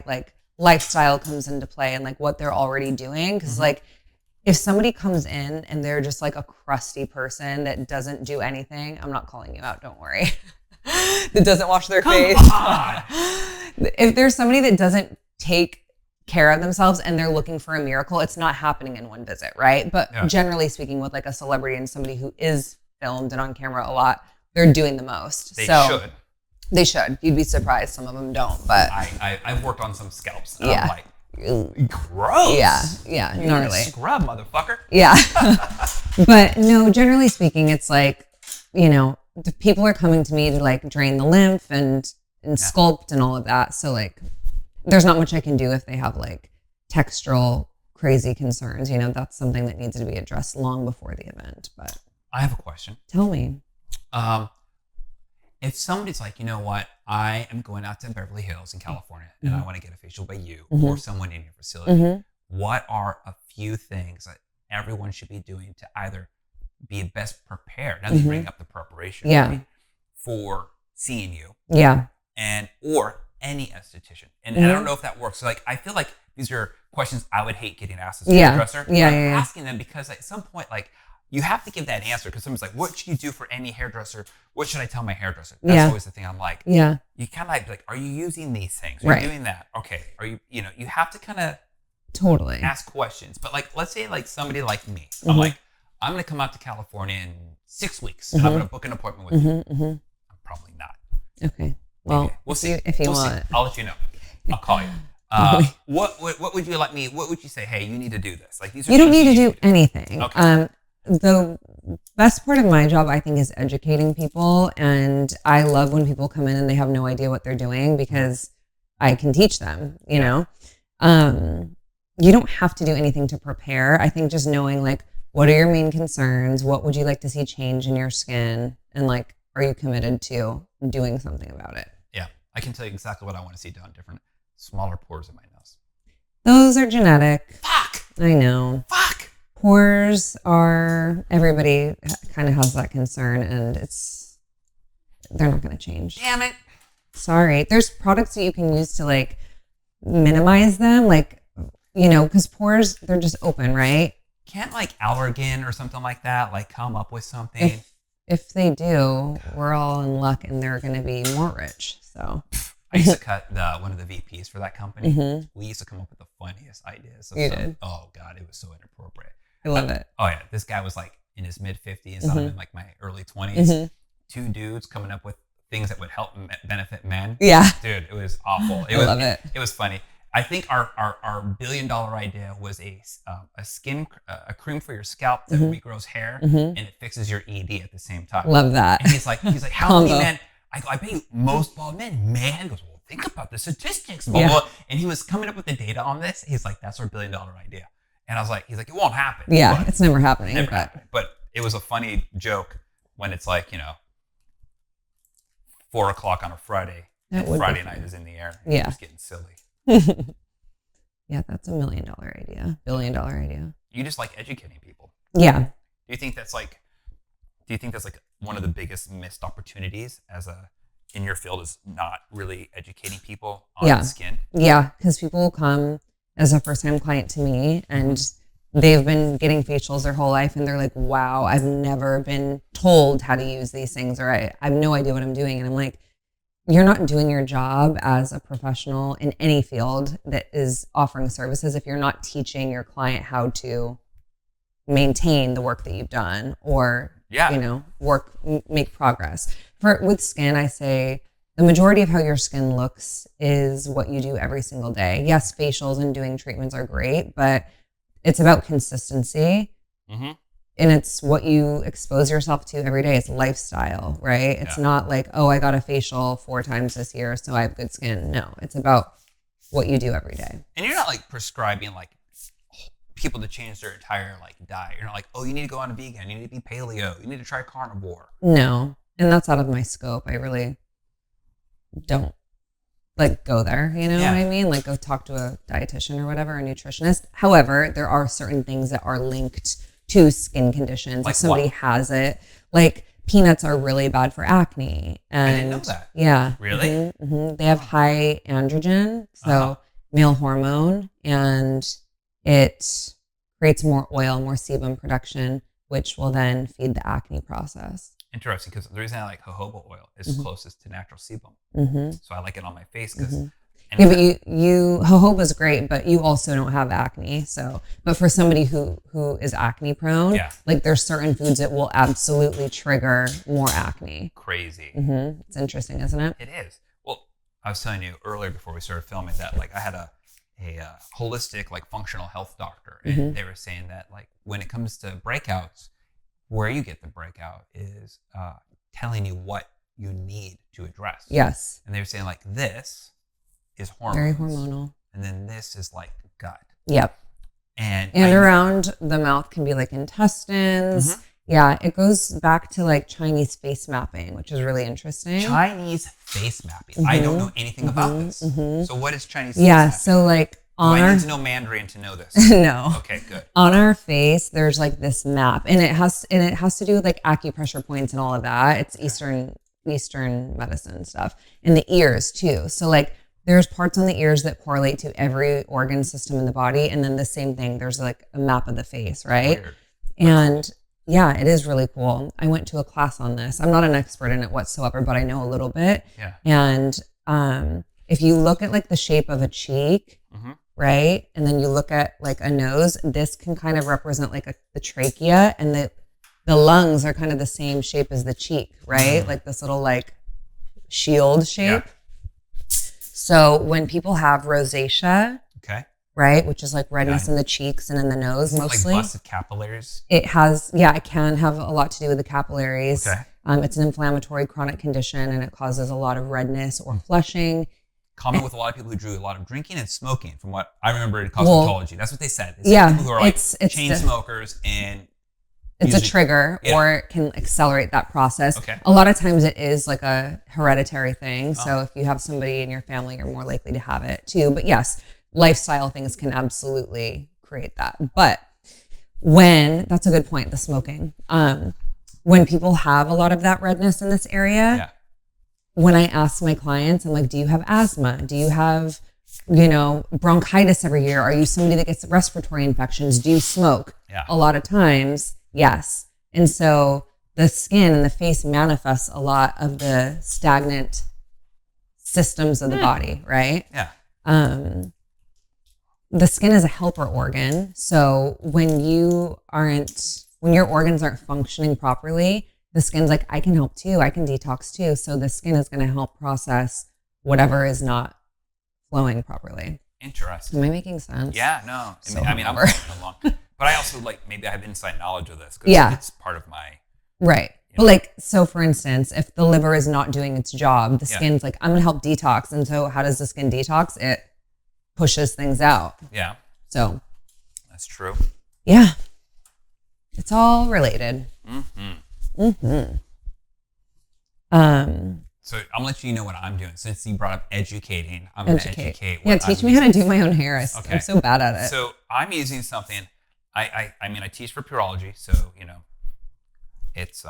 like lifestyle comes into play and like what they're already doing. Cause like if somebody comes in and they're just like a crusty person that doesn't do anything, I'm not calling you out, don't worry. That doesn't wash their face. If there's somebody that doesn't take care of themselves and they're looking for a miracle, it's not happening in one visit, right? But generally speaking, with like a celebrity and somebody who is filmed and on camera a lot, they're doing the most. They should. You'd be surprised. Some of them don't, but I've worked on some scalps. And I'm like, gross. Yeah, gnarly. Scrub, motherfucker. Yeah. But no, generally speaking, it's like, the people are coming to me to like drain the lymph and sculpt and all of that. So like, there's not much I can do if they have like textural crazy concerns. You know, that's something that needs to be addressed long before the event. But I have a question. tell me. If somebody's like, you know what, I am going out to Beverly Hills in California and I want to get a facial by you or someone in your facility, what are a few things that everyone should be doing to either be best prepared, now to bring up the preparation, right, for seeing you, and or any esthetician? And I don't know if that works. So like, I feel like these are questions I would hate getting asked as a hairdresser. I'm asking them because at some point, like, you have to give that answer, because someone's like, what should you do for any hairdresser? What should I tell my hairdresser? That's always the thing. I'm like, you kind of like, are you using these things? Are you doing that? Okay. Are you, you know, you have to kind of totally ask questions. But like, let's say like somebody like me, I'm like, I'm going to come out to California in 6 weeks and I'm going to book an appointment with you. I'm probably not. Okay. Well, we'll see. If you want. See. I'll let you know. I'll call you. What would you like me? What would you say? Hey, you need to do this. Like, these are you don't need to do anything. Okay. The best part of my job, I think, is educating people. And I love when people come in and they have no idea what they're doing, because I can teach them, you know. You don't have to do anything to prepare. I think just knowing, like, what are your main concerns? What would you like to see change in your skin? And, like, are you committed to doing something about it? Yeah. I can tell you exactly what I want to see done. Different, smaller pores in my nose. Those are genetic. Fuck. I know. Fuck. Pores are, everybody kind of has that concern, and they're not going to change. Damn it. Sorry. There's products that you can use to like minimize them, like, you know, because pores, they're just open, right? Can't like Allergan or something like that, like come up with something? If they do, we're all in luck, and they're going to be more rich. So I used to cut one of the VPs for that company. We used to come up with the funniest ideas. You did? Oh God, it was so inappropriate. I love it. Oh yeah, this guy was like in his mid 50s, I'm in like my early 20s. Two dudes coming up with things that would help benefit men. Yeah, dude, it was awful. I love it. It was funny. I think our $1 billion idea was a skin a cream for your scalp that regrows hair and it fixes your ED at the same time. Love that. And he's like, how many men? I bet you most bald men. Man, he goes, well, think about the statistics. Blah, blah. And he was coming up with the data on this. He's like, that's our $1 billion idea. And I was like, he's like, it won't happen. Yeah, it's never happening. Never happened. But it was a funny joke when it's like, you know, 4 o'clock on a Friday. And Friday night is in the air. Yeah. It's getting silly. Yeah, that's $1 million idea. $1 billion idea. You just like educating people. Yeah. Do you think that's like one of the biggest missed opportunities in your field, is not really educating people on skin? Yeah, because people will come as a first-time client to me, and they've been getting facials their whole life, and they're like, wow, I've never been told how to use these things, or I have no idea what I'm doing. And I'm like, you're not doing your job as a professional in any field that is offering services if you're not teaching your client how to maintain the work that you've done, or you know, make progress. With skin, I say the majority of how your skin looks is what you do every single day. Yes, facials and doing treatments are great, but it's about consistency. And it's what you expose yourself to every day. It's lifestyle, right? It's not like, oh, I got a facial 4 times this year, so I have good skin. No, it's about what you do every day. And you're not like prescribing like people to change their entire like diet. You're not like, oh, you need to go on a vegan, you need to be paleo, you need to try carnivore. No, and that's out of my scope. I really don't like go there, you know what I mean? Like go talk to a dietitian or whatever, a nutritionist. However, there are certain things that are linked to skin conditions. Like if somebody has it, like peanuts are really bad for acne. And I didn't know that. Yeah. Really? They have high androgen, so male hormone, and it creates more oil, more sebum production, which will then feed the acne process. Interesting, because the reason I like jojoba oil is closest to natural sebum. So I like it on my face because. Yeah, but jojoba is great, but you also don't have acne. So, but for somebody who is acne prone, like there's certain foods that will absolutely trigger more acne. Crazy. It's interesting, isn't it? It is. Well, I was telling you earlier before we started filming that like I had a holistic like functional health doctor, and they were saying that like when it comes to breakouts, where you get the breakout is telling you what you need to address. Yes. And they were saying like this is hormones. Very hormonal. And then this is like gut. Yep. And around the mouth can be like intestines. Yeah, it goes back to like Chinese face mapping, which is really interesting. Chinese face mapping. I don't know anything about this. So what is Chinese face Yeah, mapping? so like I need to know Mandarin to know this. No. Okay, good. On our face, there's like this map, and it has to do with like acupressure points and all of that. It's Eastern medicine stuff. And the ears too. So like there's parts on the ears that correlate to every organ system in the body, and then the same thing. There's like a map of the face, right? Weird. And yeah, it is really cool. I went to a class on this. I'm not an expert in it whatsoever, but I know a little bit. Yeah. And if you look at like the shape of a cheek, right, and then you look at like a nose, this can kind of represent like the trachea, and the lungs are kind of the same shape as the cheek, right? Like this little like shield shape. Yeah. So when people have rosacea, right, which is like redness in the cheeks and in the nose, mostly. Like busted capillaries? It can have a lot to do with the capillaries. Okay. It's an inflammatory chronic condition, and it causes a lot of redness or flushing. Common with a lot of people who do a lot of drinking and smoking, from what I remember in cosmetology. That's what they said. They said people who are like chain smokers and it's a trigger, or it can accelerate that process. Okay. A lot of times it is like a hereditary thing. So if you have somebody in your family, you're more likely to have it too. But yes, lifestyle things can absolutely create that. But that's a good point, the smoking. When people have a lot of that redness in this area, when I ask my clients, I'm like, do you have asthma? Do you have, bronchitis every year? Are you somebody that gets respiratory infections? Do you smoke? Yeah. A lot of times, yes. And so the skin and the face manifests a lot of the stagnant systems of the body, right? Yeah. The skin is a helper organ. So when your organs aren't functioning properly, the skin's like, I can help too. I can detox too. So the skin is going to help process whatever is not flowing properly. Interesting. Am I making sense? Yeah, no. So I'm following along. But I also maybe I have inside knowledge of this because it's part of my... Right. But so for instance, if the liver is not doing its job, the skin's like, I'm going to help detox. And so how does the skin detox? It pushes things out. Yeah. So. That's true. Yeah. It's all related. So I'm gonna let you know what I'm doing. Since you brought up educating, I'm going to educate. Teach me how to do my own hair. I'm so bad at it. So I'm using something. I teach for Purology, so it's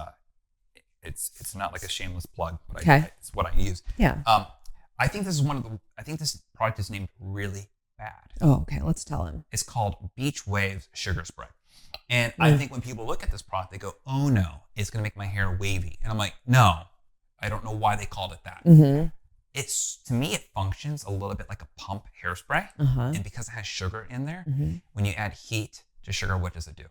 not like a shameless plug, but it's what I use. Yeah. I think this product is named Really Bad. Oh, okay. Let's tell him. It's called Beach Waves Sugar Spray. And I think when people look at this product, they go, oh no, it's going to make my hair wavy. And I'm like, no, I don't know why they called it that. To me, it functions a little bit like a pump hairspray. And because it has sugar in there, when you add heat to sugar, what does it do?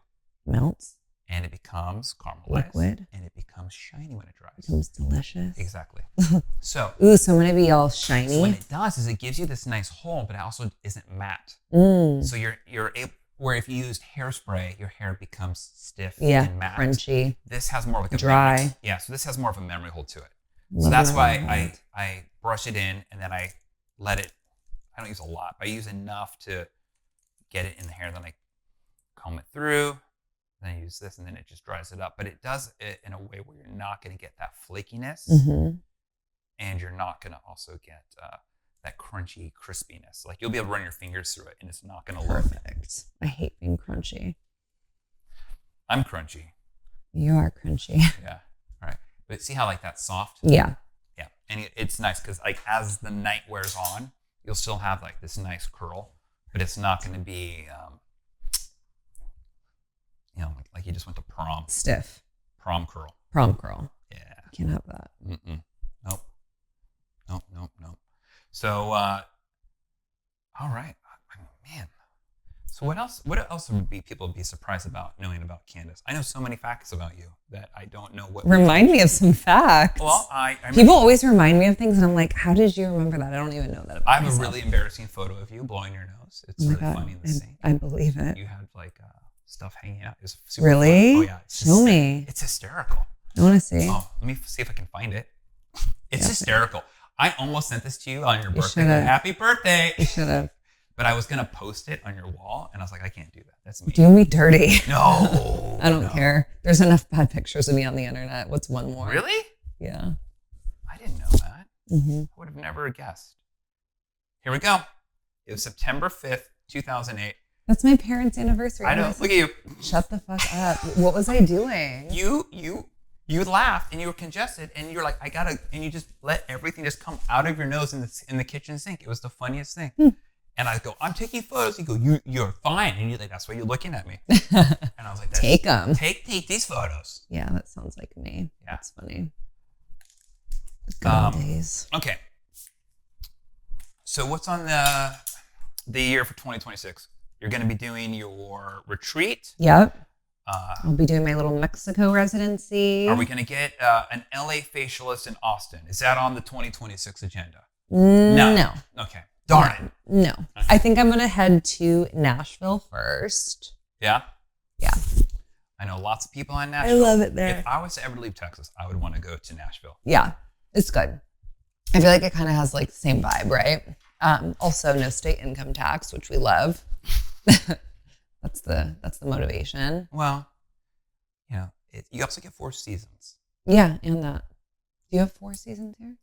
Melts. And it becomes caramelized. Liquid. And it becomes shiny when it dries. It becomes delicious. Exactly. So I'm going to be all shiny. So what it does is it gives you this nice hole, but it also isn't matte. So you're able, where if you used hairspray, your hair becomes stiff and matte. Crunchy. This has more like a dry. Memory. So this has more of a memory hold to it. So that's why I brush it in and then I let it, I don't use a lot, but I use enough to get it in the hair. Then I comb it through. Then I use this and then it just dries it up. But it does it in a way where you're not going to get that flakiness and you're not going to also get that crunchy crispiness. Like you'll be able to run your fingers through it and it's not going to look. Perfect. I hate being crunchy. I'm crunchy. You are crunchy. Yeah. All right. But see how that's soft? Yeah. Yeah. And it's nice because as the night wears on, you'll still have this nice curl, but it's not going to be... like you just went to prom. Stiff. Prom curl. Prom curl. Yeah. Can't have that. Nope. So, all right. Man. So what else would people be surprised about knowing about Candace? I know so many facts about you that I don't know what. Remind me of some facts. Well, people always remind me of things and I'm like, how did you remember that? I don't even know that about I have myself. a really embarrassing photo of you blowing your nose. It's really funny in the sink. I believe it. You had stuff hanging out. It was super really? fun. Oh yeah. Show me. It's hysterical. I want to see. Oh, let me see if I can find it. It's hysterical. I almost sent this to you on your You birthday. should've. Happy birthday. You should have. But I was going to post it on your wall, and I was like, I can't do that. That's me. Do me dirty. No. I don't no. care. There's enough bad pictures of me on the internet. What's one more? Really? Yeah. I didn't know that. Mm-hmm. I would have never guessed. Here we go. It was September 5th, 2008. That's my parents' anniversary. I know. Look at you. Shut the fuck up. What was I doing? You laughed and you were congested and you were like, and you just let everything just come out of your nose in the kitchen sink. It was the funniest thing. And I go, I'm taking photos. You go, you're fine. And you're like, that's why you're looking at me. And I was like, Take them. Take these photos. Yeah, that sounds like me. Yeah. That's funny. Good old days. Okay. So what's on the year for 2026? You're going to be doing your retreat. Yep. I'll be doing my little Mexico residency. Are we going to get an LA facialist in Austin? Is that on the 2026 agenda? No. Okay. Darn it. No. Okay. I think I'm going to head to Nashville first. Yeah? Yeah. I know lots of people in Nashville. I love it there. If I was to ever leave Texas, I would want to go to Nashville. Yeah. It's good. I feel like it kind of has like the same vibe, right? Also, no state income tax, which we love. That's the motivation. Well, you also get 4 seasons. Yeah, and that. Do you have 4 seasons here?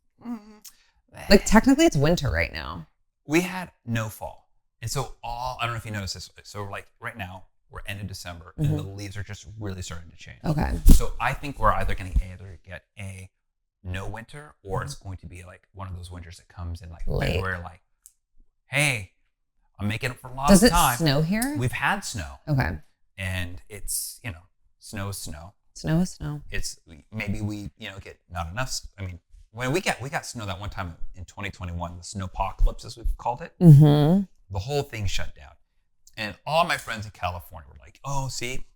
Like technically, it's winter right now. We had no fall, and so I don't know if you noticed this. So like right now, we're end of December, and the leaves are just really starting to change. Okay. So I think we're either going to get a no winter, or it's going to be like one of those winters that comes in like Late. February. Like, hey, I'm making it for lost Does it time. snow here? We've had snow. Okay. And it's, snow is snow. Snow is snow. It's maybe we, get not enough. I mean, when we got snow that one time in 2021, the snowpocalypse, as we've called it, Mm-hmm. the whole thing shut down. And all my friends in California were like, oh, see,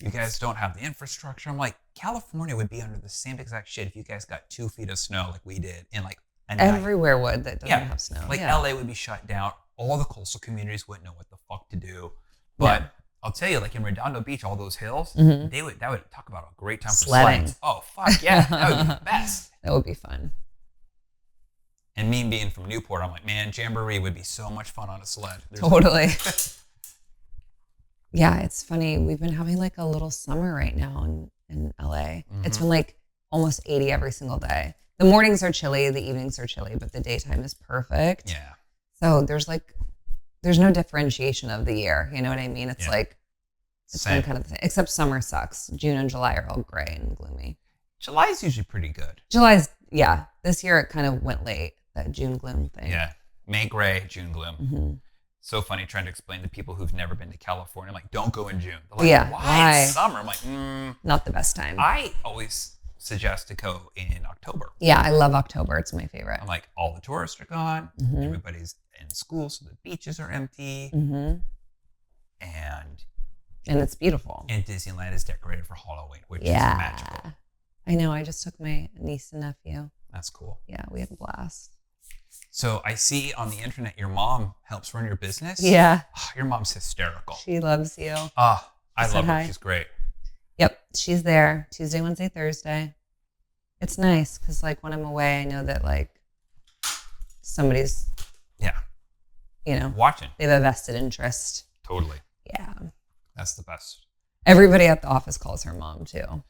you guys don't have the infrastructure. I'm like, California would be under the same exact shit if you guys got 2 feet of snow like we did in like a night. Everywhere would that doesn't have snow. Like yeah. LA would be shut down. All the coastal communities wouldn't know what the fuck to do. But I'll tell you, like in Redondo Beach, all those hills, that would talk about a great time for sledding. Oh, fuck yeah. That would be the best. That would be fun. And me being from Newport, I'm like, man, Jamboree would be so much fun on a sled. Totally. Yeah, it's funny. We've been having like a little summer right now in LA. It's been like almost 80 every single day. The mornings are chilly, the evenings are chilly, but the daytime is perfect. Yeah. So there's no differentiation of the year. You know what I mean? It's like, it's been kind of the same, except summer sucks. June and July are all gray and gloomy. July is usually pretty good. This year it kind of went late, that June gloom thing. Yeah. May gray, June gloom. So funny trying to explain to people who've never been to California, like, don't go in June. They're like, why? It's summer. I'm like, not the best time. I always suggest to go in October. Yeah, I love October. It's my favorite. I'm like, all the tourists are gone. Everybody's in school, so the beaches are empty. And it's beautiful. And Disneyland is decorated for Halloween, which is magical. I know. I just took my niece and nephew. That's cool. Yeah, we had a blast. So I see on the internet your mom helps run your business. Yeah. Oh, your mom's hysterical. She loves you. Oh, I love her. Hi. She's great. Yep. She's there Tuesday, Wednesday, Thursday. It's nice because like when I'm away, I know that like somebody's, watching. they have a vested interest. Totally. Yeah. That's the best. Everybody at the office calls her mom too.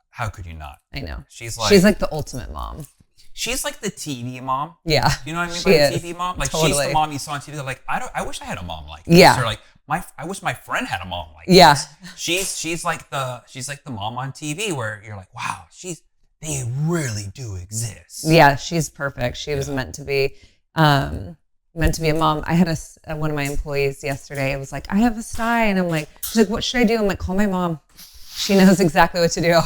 How could you not? I know. She's like the ultimate mom. She's like the TV mom. Yeah. You know what I mean She by is. the TV mom? Like Totally. she's the mom you saw on TV. They're like, I wish I had a mom like Yeah. this. Or like I wish my friend had a mom like Yeah. this. She's like the mom on TV where you're like, wow, they really do exist. Yeah, she's perfect. She was meant to be a mom. I had one of my employees yesterday. It was like, I have a sty, and I'm like, she's like, what should I do? I'm like, call my mom. She knows exactly what to do.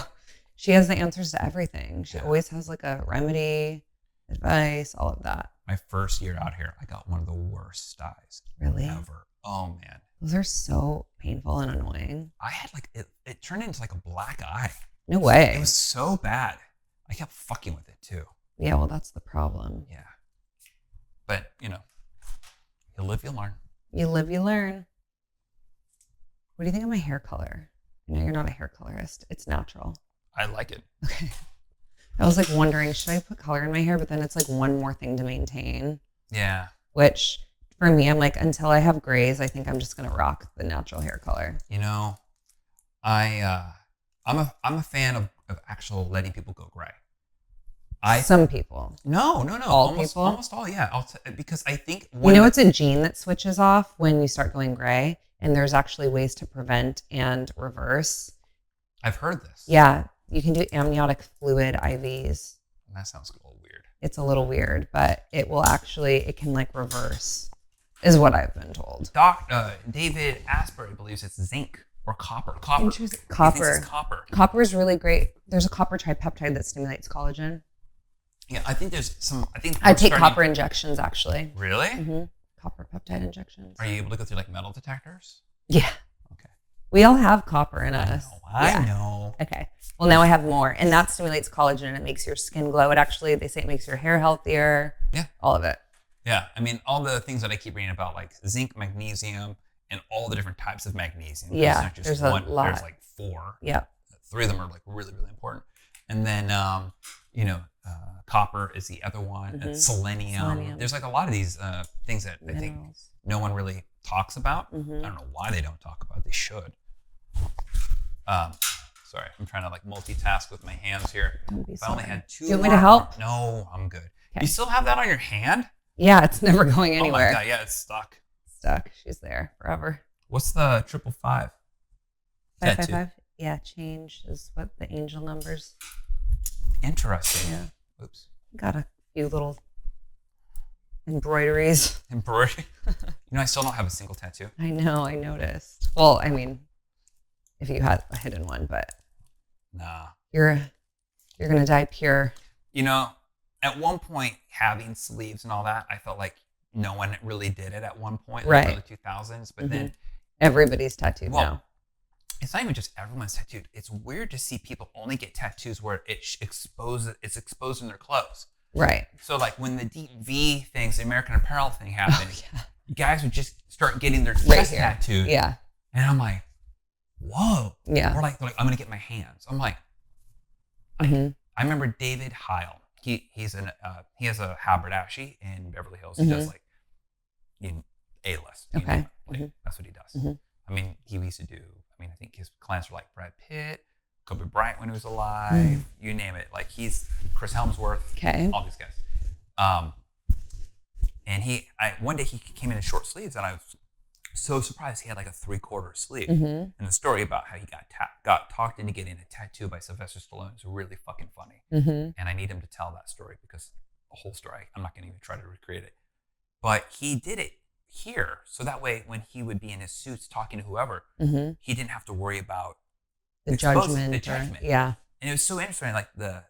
She has the answers to everything. She always has like a remedy, advice, all of that. My first year out here, I got one of the worst styes ever. Oh man, those are so painful and annoying. I had like it turned into like a black eye. No way. It was so bad. I kept fucking with it too. Yeah, well, that's the problem. Yeah. But, you live, you learn. You live, you learn. What do you think of my hair color? I know you're not a hair colorist. It's natural. I like it. Okay. I was like wondering, should I put color in my hair? But then it's like one more thing to maintain. Yeah. Which for me, I'm like, until I have grays, I think I'm just gonna rock the natural hair color. You know, I'm a fan of actual letting people go gray. Some people. No. All almost, people? Almost all, yeah. Because I think It's a gene that switches off when you start going gray, and there's actually ways to prevent and reverse. I've heard this. Yeah, you can do amniotic fluid IVs. That sounds a little weird. It's a little weird, but it can like reverse, is what I've been told. David Asbury believes it's zinc or copper. Copper. Interesting. He Copper. thinks it's copper. Copper is really great. There's a copper tripeptide that stimulates collagen. Yeah, I think there's some. I take copper injections actually. Really? Mm-hmm. Copper peptide injections. Are you able to go through like metal detectors? Yeah. Okay. We all have copper in us. I know. Okay. Well, now I have more, and that stimulates collagen, and it makes your skin glow. They say it makes your hair healthier. Yeah. All of it. Yeah, I mean, all the things that I keep reading about, like zinc, magnesium, and all the different types of magnesium. Yeah, It's not just there's a one. lot. There's like 4. Yeah. 3 of them are like really, really important. And then, copper is the other one. And selenium. There's like a lot of these things that I think no one really talks about. I don't know why they don't talk about it. They should. Sorry, I'm trying to like multitask with my hands here. If I only had 2 Do you want me to help? No, I'm good. Okay. You still have that on your hand? Yeah, it's never going anywhere. Oh my God, yeah, it's stuck. She's there forever. What's the 555? 555? Yeah, change is what the angel numbers. Interesting. Yeah. Oops. Got a few little embroideries. Embroidery? I still don't have a single tattoo. I know, I noticed. Well, I mean, if you had a hidden one, but nah. You're gonna die pure. At one point, having sleeves and all that, I felt like no one really did it at one point, right? Like early 2000s. But then everybody's tattooed now. It's not even just everyone's tattooed. It's weird to see people only get tattoos where it's exposed in their clothes. Right. So like when the deep V things, the American Apparel thing happened, guys would just start getting their chest tattooed. Yeah. And I'm like, whoa. Yeah. Or like, they're like, I'm gonna get my hands. I'm like, I remember David Heil. He has a haberdashery in Beverly Hills. He does like A-list. Okay. That's what he does. I mean, he used to do. I think his clients were like Brad Pitt, Kobe Bryant when he was alive. You name it. Like he's Chris Helmsworth. Okay. All these guys. And one day he came in short sleeves, and I was so surprised he had like a 3/4 sleeve. And the story about how he got talked into getting a tattoo by Sylvester Stallone is really fucking funny. And I need him to tell that story because the whole story, I'm not going to even try to recreate it. But he did it here, so that way when he would be in his suits talking to whoever, he didn't have to worry about the judgment. And it was so interesting, like the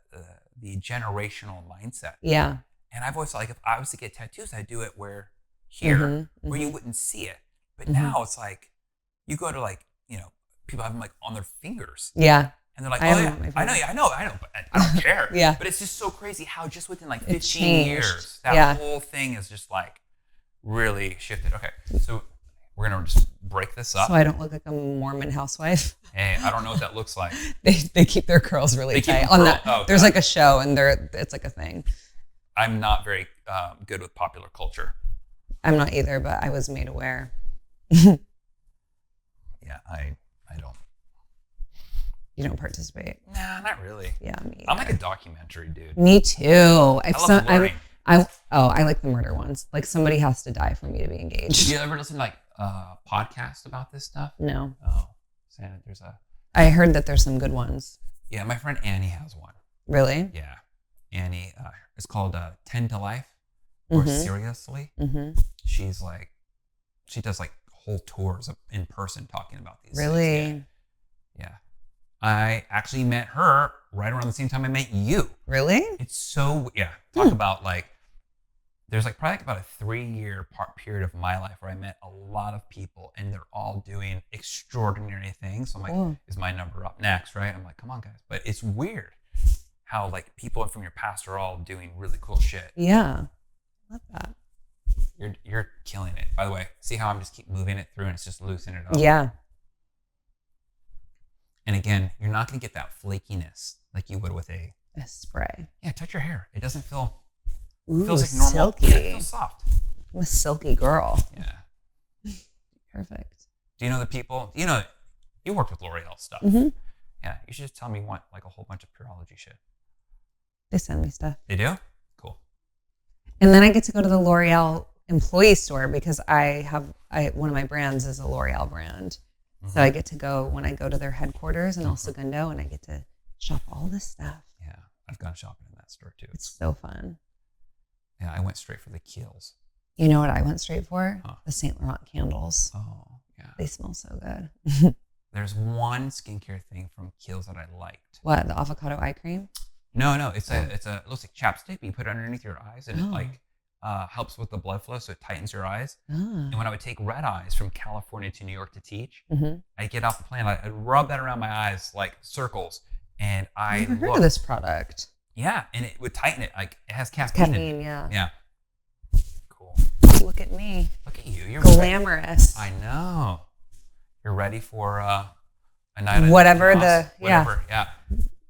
generational mindset. Yeah. And I've always thought, like, if I was to get tattoos, I'd do it where you wouldn't see it. But now it's like, you go to like, people have them like on their fingers. Yeah. And they're like, oh yeah, I know, but I don't care. Yeah. But it's just so crazy how just within like 15 years, that whole thing is just like really shifted. Okay. So we're going to just break this up. So I don't look like a Mormon housewife. Hey, I don't know what that looks like. They keep their curls really tight. On that, there's like a show and it's like a thing. I'm not very good with popular culture. I'm not either, but I was made aware. Yeah, I don't. You don't participate? Nah, not really. Yeah, me either. I'm like a documentary dude. Me too. I love learning. I like the murder ones. Like somebody has to die for me to be engaged. Do you ever listen to like podcasts about this stuff? No. Oh, sad. I heard that there's some good ones. Yeah, my friend Annie has one. Really? Yeah, Annie. It's called 10 to Life or Seriously. She does like whole tours in person talking about these. Really? Things. Yeah. I actually met her right around the same time I met you. Really? It's so, talk about like, there's like probably about a 3-year period of my life where I met a lot of people and they're all doing extraordinary things. So I'm like, is my number up next, right? I'm like, come on guys. But it's weird how like people from your past are all doing really cool shit. Yeah. Love that. You're killing it. By the way, see how I'm just keep moving it through and it's just loosening it up? Yeah. And again, you're not going to get that flakiness like you would with a A spray. Yeah, touch your hair. It doesn't feel. Ooh, It feels like normal. silky. Yeah, it feels soft. I'm a silky girl. Yeah. Perfect. Do you know the people? You worked with L'Oreal stuff. Mm-hmm. Yeah, you should just tell me you want like a whole bunch of Pureology shit. They send me stuff. They do? Cool. And then I get to go to the L'Oreal employee store because one of my brands is a L'Oreal brand. Mm-hmm. So I get to go when I go to their headquarters in El Segundo, and I get to shop all this stuff. Yeah, I've gone shopping in that store too. It's so fun. Yeah, I went straight for the Kiehl's. You know what I went straight for? Huh. The Saint Laurent candles. Oh, yeah. They smell so good. There's one skincare thing from Kiehl's that I liked. What, the avocado eye cream? No, it looks like chapstick, but you put it underneath your eyes, and it Oh. like helps with the blood flow, so it tightens your eyes. Ah. And when I would take red eyes from California to New York to teach, Mm-hmm. I'd get off the plane, I'd rub that around my eyes like circles, and I've never heard of this product. Yeah, and it would tighten it. Like it has caffeine. Caffeine, yeah. Yeah. Cool. Look at me. Look at you. You're Glamorous. I know. You're ready for a night at Whatever Ross, the- whatever. Yeah.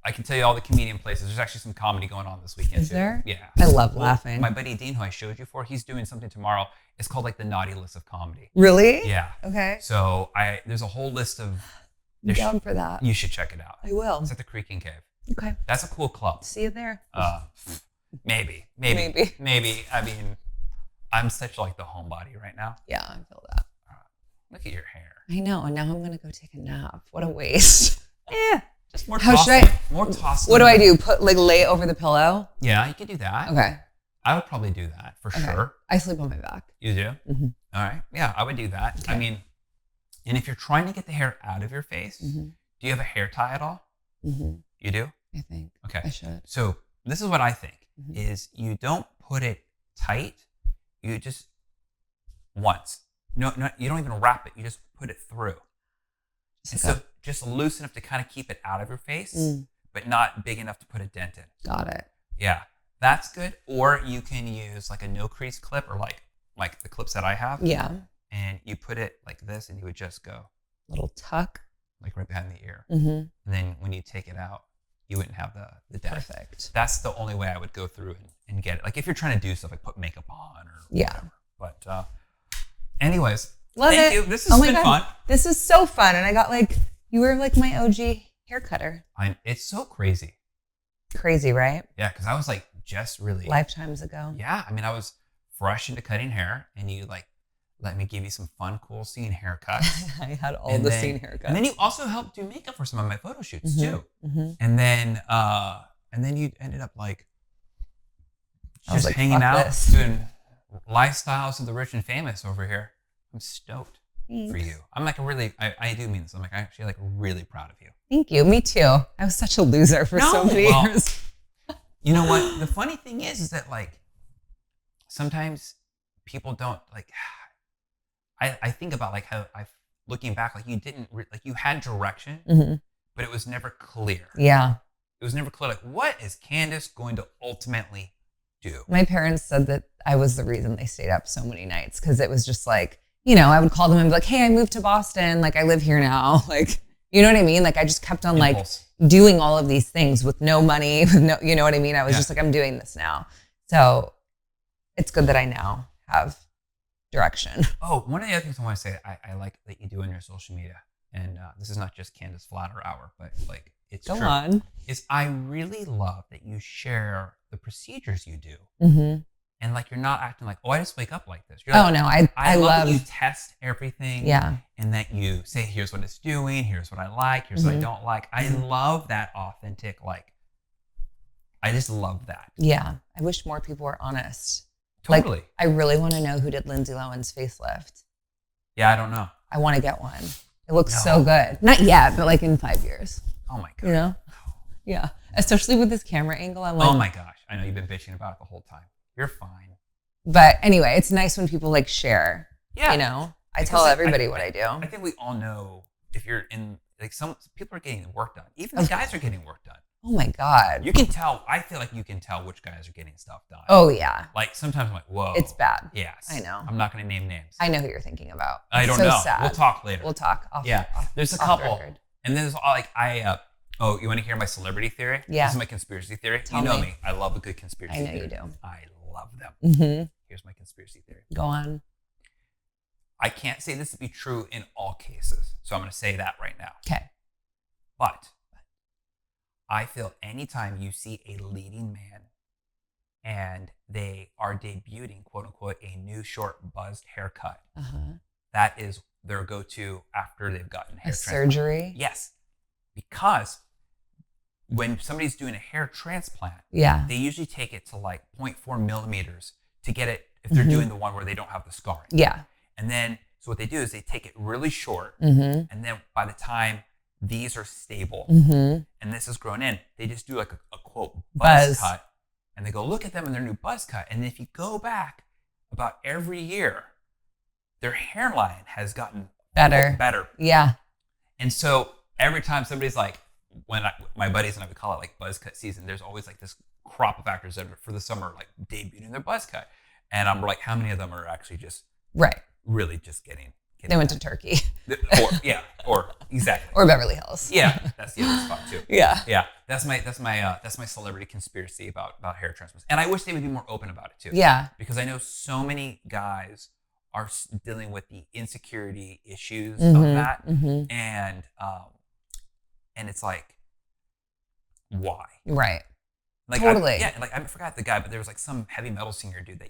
I can tell you all the comedian places. There's actually some comedy going on this weekend. Is too. there? Yeah. I love laughing. My buddy Dean, who I showed you for, he's doing something tomorrow. It's called like the naughty list of comedy. Really? Yeah. Okay. So there's a whole list of. I'm down for that. You should check it out. I will. It's at the Creaking Cave. Okay. That's a cool club. See you there. Maybe. I mean, I'm such like the homebody right now. Yeah, I feel that. Look at your hair. I know. And now I'm going to go take a nap. What a waste. Just more How tossing. should I? More tossing. What do I do? Lay over the pillow? Yeah, you could do that. Okay. I would probably do that for sure. I sleep on my back. You do? Mm-hmm. All right. Yeah, I would do that. Okay. I mean, and if you're trying to get the hair out of your face, Mm-hmm. do you have a hair tie at all? Mm-hmm. You do? I think. Okay. I should. So this is what I think Mhm. is you don't put it tight. You just once. No, you don't even wrap it. You just put it through. And so just loose enough to kind of keep it out of your face, but not big enough to put a dent in. Got it. Yeah, that's good. Or you can use like a no crease clip or like the clips that I have. Yeah. And you put it like this and you would just go Little tuck. like right behind the ear. Mm-hmm. And then when you take it out, you wouldn't have the dent. Perfect. That's the only way I would go through and get it. Like if you're trying to do stuff like put makeup on or whatever. But anyways, Love thank it. you. This has been fun. This is so fun. And I got you were like my OG hair cutter. It's so crazy. Crazy, right? Yeah, because I was like just really. Lifetimes ago. Yeah, I mean, I was fresh into cutting hair, and you like let me give you some fun, cool scene haircuts. I had all And the then- scene haircuts. And then you also helped do makeup for some of my photo shoots too. Mm-hmm. And then you ended up like I was just like, hanging "Fuck out, this." doing lifestyles of the rich and famous over here. I'm stoked for you. I'm like I do mean this. I'm like actually like really proud of you. Thank you. Me too. I was such a loser for so many years. You know what? The funny thing is that like sometimes people don't like. I think about like how looking back, like you didn't like you had direction, but it was never clear. Yeah. It was never clear. Like, what is Candace going to ultimately do? My parents said that I was the reason they stayed up so many nights because it was just like, I would call them and be like, hey, I moved to Boston. Like, I live here now. Like, you know what I mean? Like, I just kept on Impulse. like doing all of these things with no money, with no, you know what I mean? I was just like, I'm doing this now. So it's good that I now have direction. Oh, one of the other things I want to say I like that you do on your social media, and this is not just Candace Flatter Hour, but like it's Go true, on. is I really love that you share the procedures you do. Mm-hmm. And like you're not acting like, oh, I just wake up like this. You're like, Oh, no. I love love that you test everything. Yeah. And that you say, here's what it's doing, here's what I like, here's what I don't like. I love that authentic, like, I just love that. Yeah. I wish more people were honest. Totally. Like, I really want to know who did Lindsay Lohan's facelift. Yeah, I don't know. I want to get one. It looks so good. Not yet, but like in 5 years. Oh my God. You know? Yeah. Especially with this camera angle. I'm like, Oh my gosh. I know you've been bitching about it the whole time. You're fine. But anyway, it's nice when people like share. Yeah. You know, I Because tell everybody what I do. I think we all know if you're in, like some people are getting work done. Even the guys are getting work done. Oh my God. You can tell, I feel like you can tell which guys are getting stuff done. Oh yeah. Like sometimes I'm like, whoa. It's bad. Yes. I know. I'm not going to name names. I know who you're thinking about. I It's don't so know. sad. We'll talk later. We'll talk. There's a off couple. record. And there's like, I Oh, you want to hear my celebrity theory? Yeah. This is my conspiracy theory. Tell you know me. me. I love a good conspiracy theory. I know you do. I love them. Mm-hmm. Here's my conspiracy theory. Go on. I can't say this to be true in all cases, so I'm going to say that right now. Okay. But I feel anytime you see a leading man and they are debuting, quote unquote, a new short buzzed haircut, that is their go-to after they've gotten hair transplant. Surgery? Yes. Because when somebody's doing a hair transplant, Yeah. they usually take it to like 0.4 millimeters to get it if they're doing the one where they don't have the scarring. Yeah. And then, so what they do is they take it really short. Mm-hmm. And then by the time these are stable and this is grown in, they just do like a quote buzz cut. And they go, look at them in their new buzz cut. And if you go back about every year, their hairline has gotten better. Yeah. And so every time somebody's like, my buddies and I would call it like buzz cut season, there's always like this crop of actors that are, for the summer, like debuting their buzz cut. And I'm like, how many of them are actually just really just getting they went to Turkey. or exactly. Or Beverly Hills. Yeah, that's the other spot too. Yeah. That's my celebrity conspiracy about hair transplants. And I wish they would be more open about it too. Yeah. Because I know so many guys are dealing with the insecurity issues Mm-hmm. of that, and it's like, why? Right. Like, totally. I forgot the guy, but there was like some heavy metal singer dude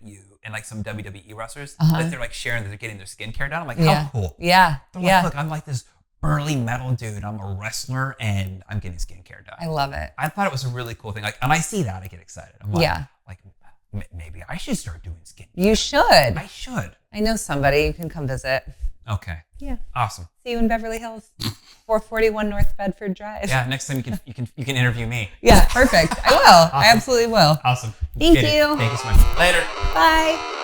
and like some WWE wrestlers that they're like sharing that they're getting their skincare done. I'm like, how cool. Yeah. They're like, look, I'm like this burly metal dude. I'm a wrestler and I'm getting skincare done. I love it. I thought it was a really cool thing. Like, and I see that, I get excited. I'm like, maybe I should start doing skincare. You should. I should. I know somebody. You can come visit. Okay. Yeah. Awesome. See you in Beverly Hills, 441 North Bedford Drive. Yeah. Next time you can interview me. Yeah. Perfect. I will. Awesome. I absolutely will. Awesome. Thank you. Thank you so much. Later. Bye.